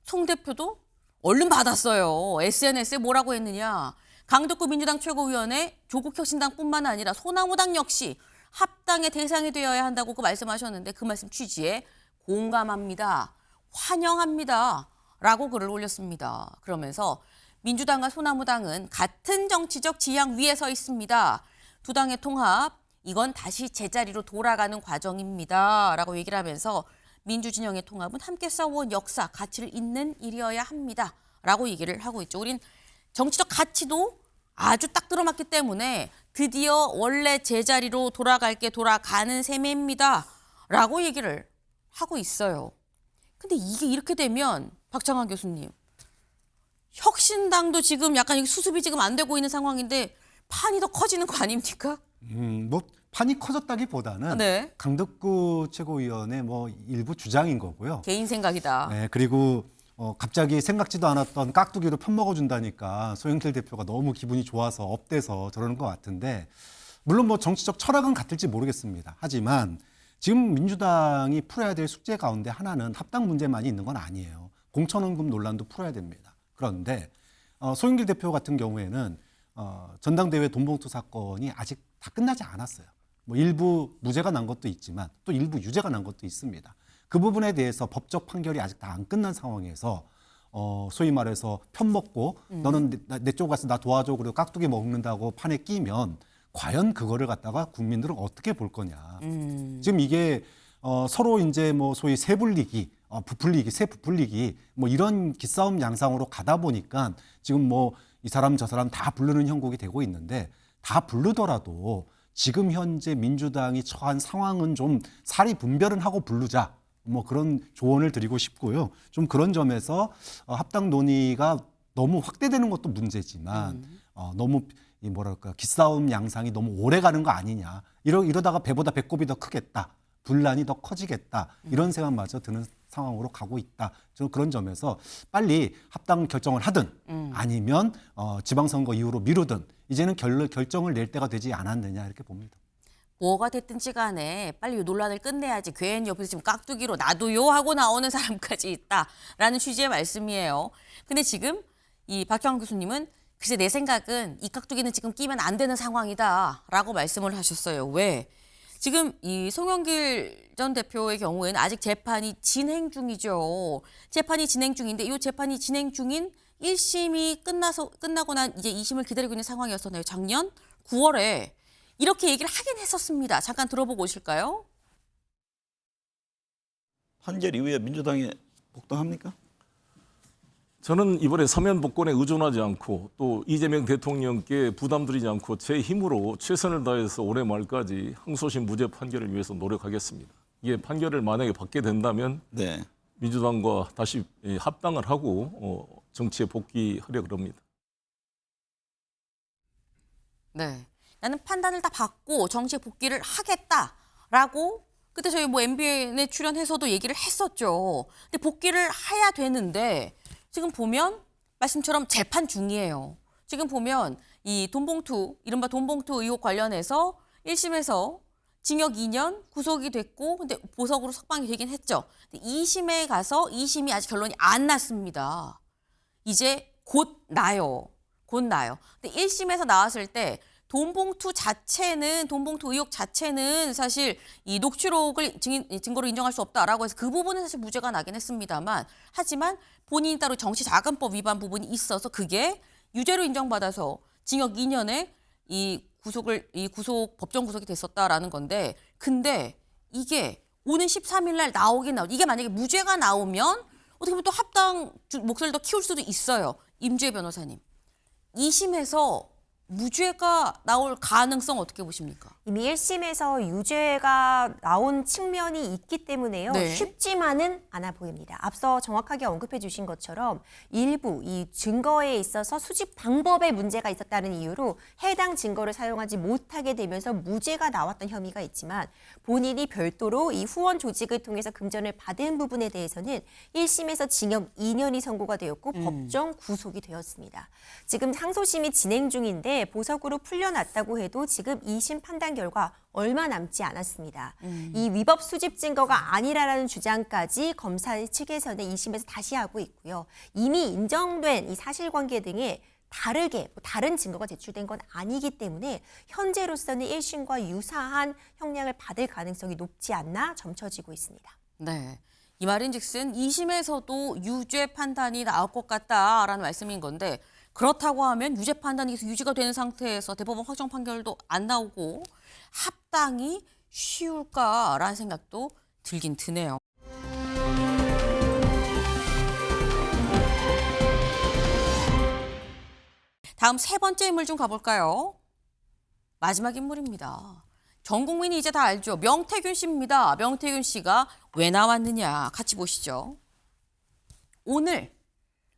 [SPEAKER 1] 송 대표도 얼른 받았어요. SNS에 뭐라고 했느냐. 강덕구 민주당 최고위원회 조국 혁신당뿐만 아니라 소나무당 역시 합당의 대상이 되어야 한다고 말씀하셨는데 그 말씀 취지에 공감합니다. 환영합니다. 라고 글을 올렸습니다. 그러면서 민주당과 소나무당은 같은 정치적 지향 위에 서 있습니다. 두 당의 통합, 이건 다시 제자리로 돌아가는 과정입니다. 라고 얘기를 하면서 민주진영의 통합은 함께 싸워온 역사, 가치를 잇는 일이어야 합니다. 라고 얘기를 하고 있죠. 우린 정치적 가치도 아주 딱 들어맞기 때문에 드디어 원래 제자리로 돌아가는 셈입니다. 라고 얘기를 하고 있어요. 근데 이게 이렇게 되면 박창환 교수님, 혁신당도 지금 약간 수습이 지금 안 되고 있는 상황인데 판이 더 커지는 거 아닙니까?
[SPEAKER 4] 뭐 판이 커졌다기보다는
[SPEAKER 1] 네.
[SPEAKER 4] 강덕구 최고위원의 뭐 일부 주장인 거고요.
[SPEAKER 1] 개인 생각이다.
[SPEAKER 4] 네, 그리고 갑자기 생각지도 않았던 깍두기로 편먹어준다니까 소영길 대표가 너무 기분이 좋아서 업돼서 저러는 것 같은데 물론 뭐 정치적 철학은 같을지 모르겠습니다. 하지만 지금 민주당이 풀어야 될 숙제 가운데 하나는 합당 문제만이 있는 건 아니에요. 공천원금 논란도 풀어야 됩니다. 그런데 소영길 대표 같은 경우에는 전당대회 돈봉투 사건이 아직 다 끝나지 않았어요. 뭐 일부 무죄가 난 것도 있지만 또 일부 유죄가 난 것도 있습니다. 그 부분에 대해서 법적 판결이 아직 다 안 끝난 상황에서 소위 말해서 편먹고 너는 내 쪽 가서 나 도와줘 그리고 깍두기 먹는다고 판에 끼면 과연 그거를 갖다가 국민들은 어떻게 볼 거냐. 지금 이게 서로 이제 뭐 소위 새 부풀리기 뭐 이런 기싸움 양상으로 가다 보니까 지금 뭐 이 사람 저 사람 다 부르는 형국이 되고 있는데 다 부르더라도 지금 현재 민주당이 처한 상황은 좀 사리 분별은 하고 부르자. 뭐 그런 조언을 드리고 싶고요. 좀 그런 점에서 합당 논의가 너무 확대되는 것도 문제지만 너무 이 뭐랄까 기싸움 양상이 너무 오래 가는 거 아니냐. 이러다가 배보다 배꼽이 더 크겠다. 분란이 더 커지겠다. 이런 생각마저 드는 상황으로 가고 있다. 저는 그런 점에서 빨리 합당 결정을 하든 아니면 지방선거 이후로 미루든 이제는 결정을 낼 때가 되지 않았느냐 이렇게 봅니다.
[SPEAKER 1] 뭐가 됐든지 간에 빨리 이 논란을 끝내야지 괜히 옆에서 지금 깍두기로 나도요 하고 나오는 사람까지 있다라는 취지의 말씀이에요. 근데 지금 이 박형환 교수님은 글쎄 내 생각은 이 깍두기는 지금 끼면 안 되는 상황이다라고 말씀을 하셨어요. 왜? 지금 이 송영길 전 대표의 경우에는 아직 재판이 진행 중이죠. 재판이 진행 중인데 이 재판이 진행 중인 1심이 끝나고 난 이제 2심을 기다리고 있는 상황이었잖아요. 작년 9월에 이렇게 얘기를 하긴 했었습니다. 잠깐 들어보고 오실까요?
[SPEAKER 16] 판결 이후에 민주당에 복당합니까?
[SPEAKER 17] 저는 이번에 서면 복권에 의존하지 않고 또 이재명 대통령께 부담드리지 않고 제 힘으로 최선을 다해서 올해 말까지 항소심 무죄 판결을 위해서 노력하겠습니다. 이게 판결을 만약에 받게 된다면
[SPEAKER 16] 네.
[SPEAKER 17] 민주당과 다시 합당을 하고 정치에 복귀하려고 합니다.
[SPEAKER 1] 네. 나는 판단을 다 받고 정치에 복귀를 하겠다라고 그때 저희 뭐 MBN에 출연해서도 얘기를 했었죠. 근데 복귀를 해야 되는데 지금 보면 말씀처럼 재판 중이에요. 지금 보면 이 돈봉투, 이른바 돈봉투 의혹 관련해서 1심에서 징역 2년 구속이 됐고 근데 보석으로 석방이 되긴 했죠. 근데 2심에 가서 2심이 아직 결론이 안 났습니다. 이제 곧 나요. 곧 나요. 근데 1심에서 나왔을 때 돈봉투 의혹 자체는 사실 이 녹취록을 증거로 인정할 수 없다라고 해서 그 부분은 사실 무죄가 나긴 했습니다만 하지만 본인이 따로 정치자금법 위반 부분이 있어서 그게 유죄로 인정받아서 징역 2년에 법정 구속이 됐었다라는 건데 근데 이게 오는 13일 날 이게 만약에 무죄가 나오면 어떻게 보면 또 합당 목소리를 더 키울 수도 있어요. 임주혜 변호사님. 2심에서 무죄가 나올 가능성 어떻게 보십니까?
[SPEAKER 7] 이미 1심에서 유죄가 나온 측면이 있기 때문에요.
[SPEAKER 1] 네.
[SPEAKER 7] 쉽지만은 않아 보입니다. 앞서 정확하게 언급해 주신 것처럼 일부 이 증거에 있어서 수집 방법에 문제가 있었다는 이유로 해당 증거를 사용하지 못하게 되면서 무죄가 나왔던 혐의가 있지만 본인이 별도로 이 후원 조직을 통해서 금전을 받은 부분에 대해서는 1심에서 징역 2년이 선고가 되었고 법정 구속이 되었습니다. 지금 항소심이 진행 중인데 보석으로 풀려났다고 해도 지금 2심 판단 결과 얼마 남지 않았습니다. 이 위법 수집 증거가 아니라는 주장까지 검사 측에서는 2심에서 다시 하고 있고요. 이미 인정된 이 사실관계 등에 다른 증거가 제출된 건 아니기 때문에 현재로서는 1심과 유사한 형량을 받을 가능성이 높지 않나 점쳐지고 있습니다.
[SPEAKER 1] 네. 이 말인즉슨 2심에서도 유죄 판단이 나올 것 같다라는 말씀인 건데 그렇다고 하면 유죄 판단이 계속 유지가 되는 상태에서 대법원 확정 판결도 안 나오고 합당이 쉬울까라는 생각도 들긴 드네요. 다음 세 번째 인물 좀 가볼까요? 마지막 인물입니다. 전 국민이 이제 다 알죠. 명태균 씨입니다. 명태균 씨가 왜 나왔느냐 같이 보시죠. 오늘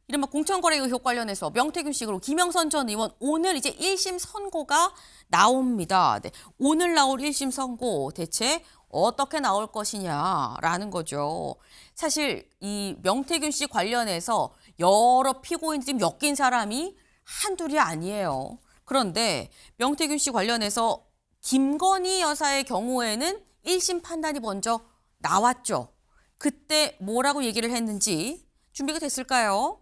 [SPEAKER 1] 이른바 공천거래 의혹 관련해서 명태균 씨 그리고 김영선 전 의원 오늘 이제 1심 선고가 나옵니다. 네, 오늘 나올 1심 선고 대체 어떻게 나올 것이냐라는 거죠. 사실 이 명태균 씨 관련해서 여러 피고인들이 엮인 사람이 한둘이 아니에요. 그런데 명태균 씨 관련해서 김건희 여사의 경우에는 1심 판단이 먼저 나왔죠. 그때 뭐라고 얘기를 했는지 준비가 됐을까요?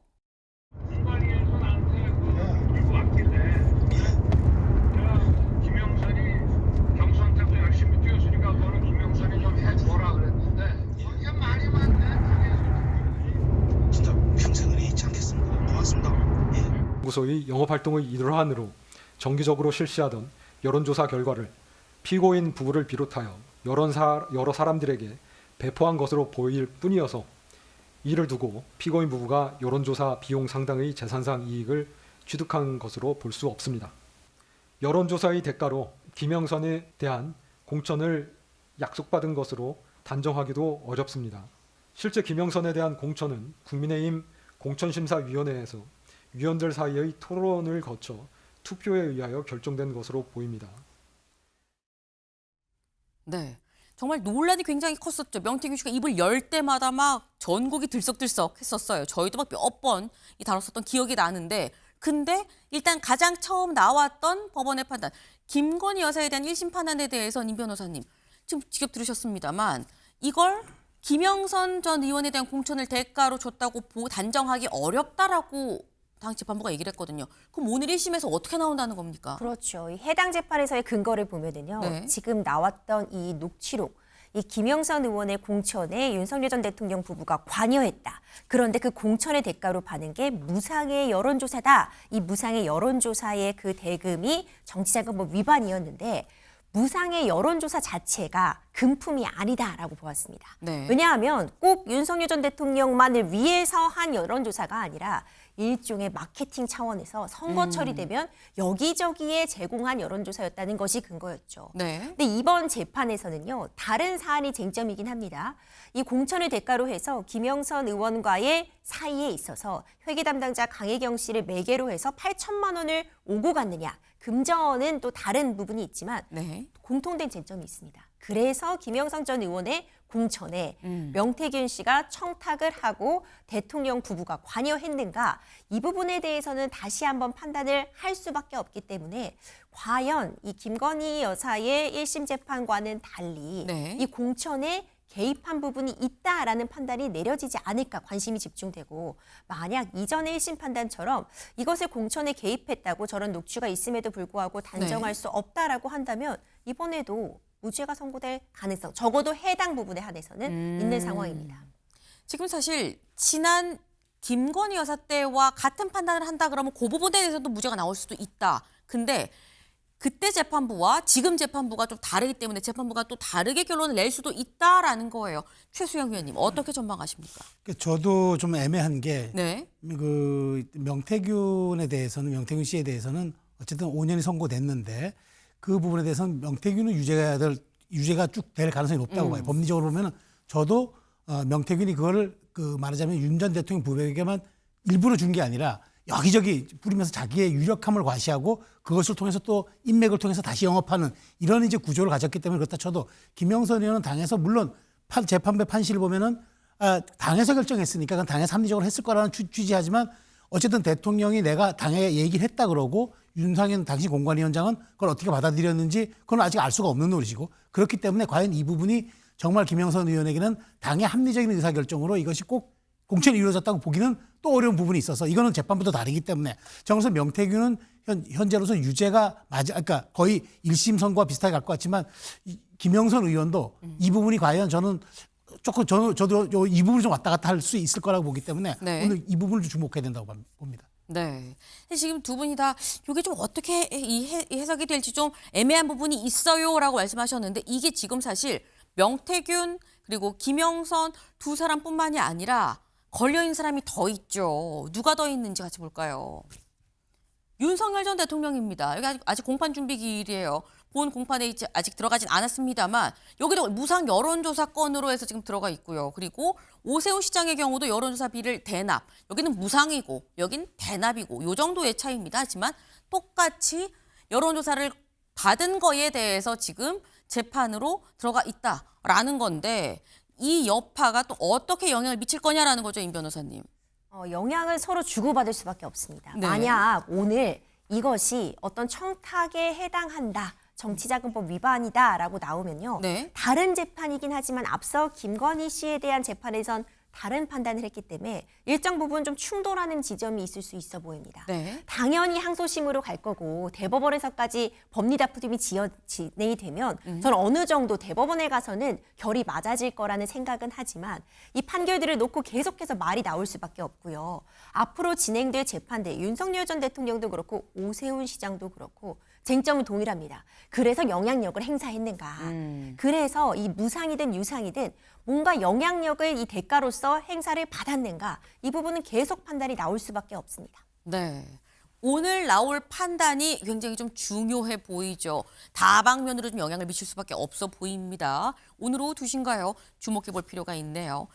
[SPEAKER 18] 연구소의 영업활동의 일환으로 정기적으로 실시하던 여론조사 결과를 피고인 부부를 비롯하여 여러 사람들에게 배포한 것으로 보일 뿐이어서 이를 두고 피고인 부부가 여론조사 비용 상당의 재산상 이익을 취득한 것으로 볼 수 없습니다. 여론조사의 대가로 김영선에 대한 공천을 약속받은 것으로 단정하기도 어렵습니다. 실제 김영선에 대한 공천은 국민의힘 공천심사위원회에서 위원들 사이의 토론을 거쳐 투표에 의하여 결정된 것으로 보입니다.
[SPEAKER 1] 네, 정말 논란이 굉장히 컸었죠. 명태균 씨가 입을 열 때마다 막 전국이 들썩들썩 했었어요. 저희도 막 몇 번 다뤘었던 기억이 나는데 근데 일단 가장 처음 나왔던 법원의 판단 김건희 여사에 대한 1심 판단에 대해서는 임 변호사님 지금 직접 들으셨습니다만 이걸 김영선 전 의원에 대한 공천을 대가로 줬다고 단정하기 어렵다라고 당 재판부가 얘기를 했거든요. 그럼 오늘 1심에서 어떻게 나온다는 겁니까?
[SPEAKER 7] 그렇죠. 이 해당 재판에서의 근거를 보면은요.
[SPEAKER 1] 네.
[SPEAKER 7] 지금 나왔던 이 녹취록, 이 김영선 의원의 공천에 윤석열 전 대통령 부부가 관여했다. 그런데 그 공천의 대가로 받은 게 무상의 여론조사다. 이 무상의 여론조사의 그 대금이 정치자금법 위반이었는데 무상의 여론조사 자체가 금품이 아니다라고 보았습니다.
[SPEAKER 1] 네.
[SPEAKER 7] 왜냐하면 꼭 윤석열 전 대통령만을 위해서 한 여론조사가 아니라 일종의 마케팅 차원에서 선거철이 되면 여기저기에 제공한 여론조사였다는 것이 근거였죠.
[SPEAKER 1] 네.
[SPEAKER 7] 근데 이번 재판에서는요, 다른 사안이 쟁점이긴 합니다. 이 공천을 대가로 해서 김영선 의원과의 사이에 있어서 회계 담당자 강혜경 씨를 매개로 해서 8천만 원을 오고 갔느냐. 금전은 또 다른 부분이 있지만
[SPEAKER 1] 네.
[SPEAKER 7] 공통된 쟁점이 있습니다. 그래서 김영선 전 의원의 공천에 명태균 씨가 청탁을 하고 대통령 부부가 관여했는가, 이 부분에 대해서는 다시 한번 판단을 할 수밖에 없기 때문에 과연 이 김건희 여사의 1심 재판과는 달리
[SPEAKER 1] 네.
[SPEAKER 7] 이 공천에 개입한 부분이 있다라는 판단이 내려지지 않을까 관심이 집중되고, 만약 이전의 1심 판단처럼 이것을 공천에 개입했다고 저런 녹취가 있음에도 불구하고 단정할
[SPEAKER 1] 네.
[SPEAKER 7] 수 없다라고 한다면 이번에도 무죄가 선고될 가능성, 적어도 해당 부분에 한해서는 있는 상황입니다.
[SPEAKER 1] 지금 사실 지난 김건희 여사 때와 같은 판단을 한다 그러면 그 부분에 대해서도 무죄가 나올 수도 있다. 근데 그때 재판부와 지금 재판부가 좀 다르기 때문에 재판부가 또 다르게 결론을 낼 수도 있다라는 거예요. 최수영 의원님 어떻게 전망하십니까?
[SPEAKER 5] 저도 좀 애매한 게
[SPEAKER 1] 네.
[SPEAKER 5] 그 명태균 씨에 대해서는 어쨌든 5년이 선고됐는데 그 부분에 대해서는 명태균은 유죄가 쭉 될 가능성이 높다고 봐요. 법리적으로 보면 저도 명태균이 그거를 말하자면 윤 전 대통령 부부에게만 일부러 준 게 아니라 여기저기 뿌리면서 자기의 유력함을 과시하고 그것을 통해서 또 인맥을 통해서 다시 영업하는 이런 이제 구조를 가졌기 때문에 그렇다 쳐도 김영선 의원은 당에서 물론 재판부의 판시를 보면은 당에서 결정했으니까 그건 당에서 합리적으로 했을 거라는 취지하지만 어쨌든 대통령이 내가 당에 얘기를 했다 그러고 윤상현 당시 공관위원장은 그걸 어떻게 받아들였는지 그건 아직 알 수가 없는 노릇이고, 그렇기 때문에 과연 이 부분이 정말 김영선 의원에게는 당의 합리적인 의사결정으로 이것이 꼭 공천이 이루어졌다고 보기는 또 어려운 부분이 있어서 이거는 재판부도 다르기 때문에 정서 명태균은 현재로서 유죄가 그러니까 거의 1심 선고와 비슷하게 갈 것 같지만 김영선 의원도 이 부분이 과연 저도 이 부분을 좀 왔다 갔다 할 수 있을 거라고 보기 때문에
[SPEAKER 1] 네.
[SPEAKER 5] 오늘 이 부분을 좀 주목해야 된다고 봅니다.
[SPEAKER 1] 네. 지금 두 분이 다 이게 좀 어떻게 해석이 될지 좀 애매한 부분이 있어요라고 말씀하셨는데, 이게 지금 사실 명태균 그리고 김영선 두 사람뿐만이 아니라 걸려있는 사람이 더 있죠. 누가 더 있는지 같이 볼까요? 윤석열 전 대통령입니다. 여기 아직 공판 준비 기일이에요. 본 공판에 아직 들어가진 않았습니다만 여기도 무상 여론조사 건으로 해서 지금 들어가 있고요. 그리고 오세훈 시장의 경우도 여론조사비를 대납. 여기는 무상이고 여긴 대납이고 요 정도의 차이입니다. 하지만 똑같이 여론조사를 받은 거에 대해서 지금 재판으로 들어가 있다라는 건데, 이 여파가 또 어떻게 영향을 미칠 거냐라는 거죠, 임 변호사님.
[SPEAKER 7] 영향을 서로 주고받을 수밖에 없습니다.
[SPEAKER 1] 네.
[SPEAKER 7] 만약 오늘 이것이 어떤 청탁에 해당한다, 정치자금법 위반이다라고 나오면요.
[SPEAKER 1] 네.
[SPEAKER 7] 다른 재판이긴 하지만 앞서 김건희 씨에 대한 재판에선 다른 판단을 했기 때문에 일정 부분 좀 충돌하는 지점이 있을 수 있어 보입니다.
[SPEAKER 1] 네.
[SPEAKER 7] 당연히 항소심으로 갈 거고 대법원에서까지 법리 다툼이 진행이 되면 저는 어느 정도 대법원에 가서는 결이 맞아질 거라는 생각은 하지만 이 판결들을 놓고 계속해서 말이 나올 수밖에 없고요. 앞으로 진행될 재판들, 윤석열 전 대통령도 그렇고 오세훈 시장도 그렇고 쟁점은 동일합니다. 그래서 영향력을 행사했는가. 그래서 이 무상이든 유상이든 뭔가 영향력을 이 대가로서 행사를 받았는가. 이 부분은 계속 판단이 나올 수밖에 없습니다.
[SPEAKER 1] 네. 오늘 나올 판단이 굉장히 좀 중요해 보이죠. 다방면으로 좀 영향을 미칠 수밖에 없어 보입니다. 오늘 오후 2시인가요? 주목해 볼 필요가 있네요.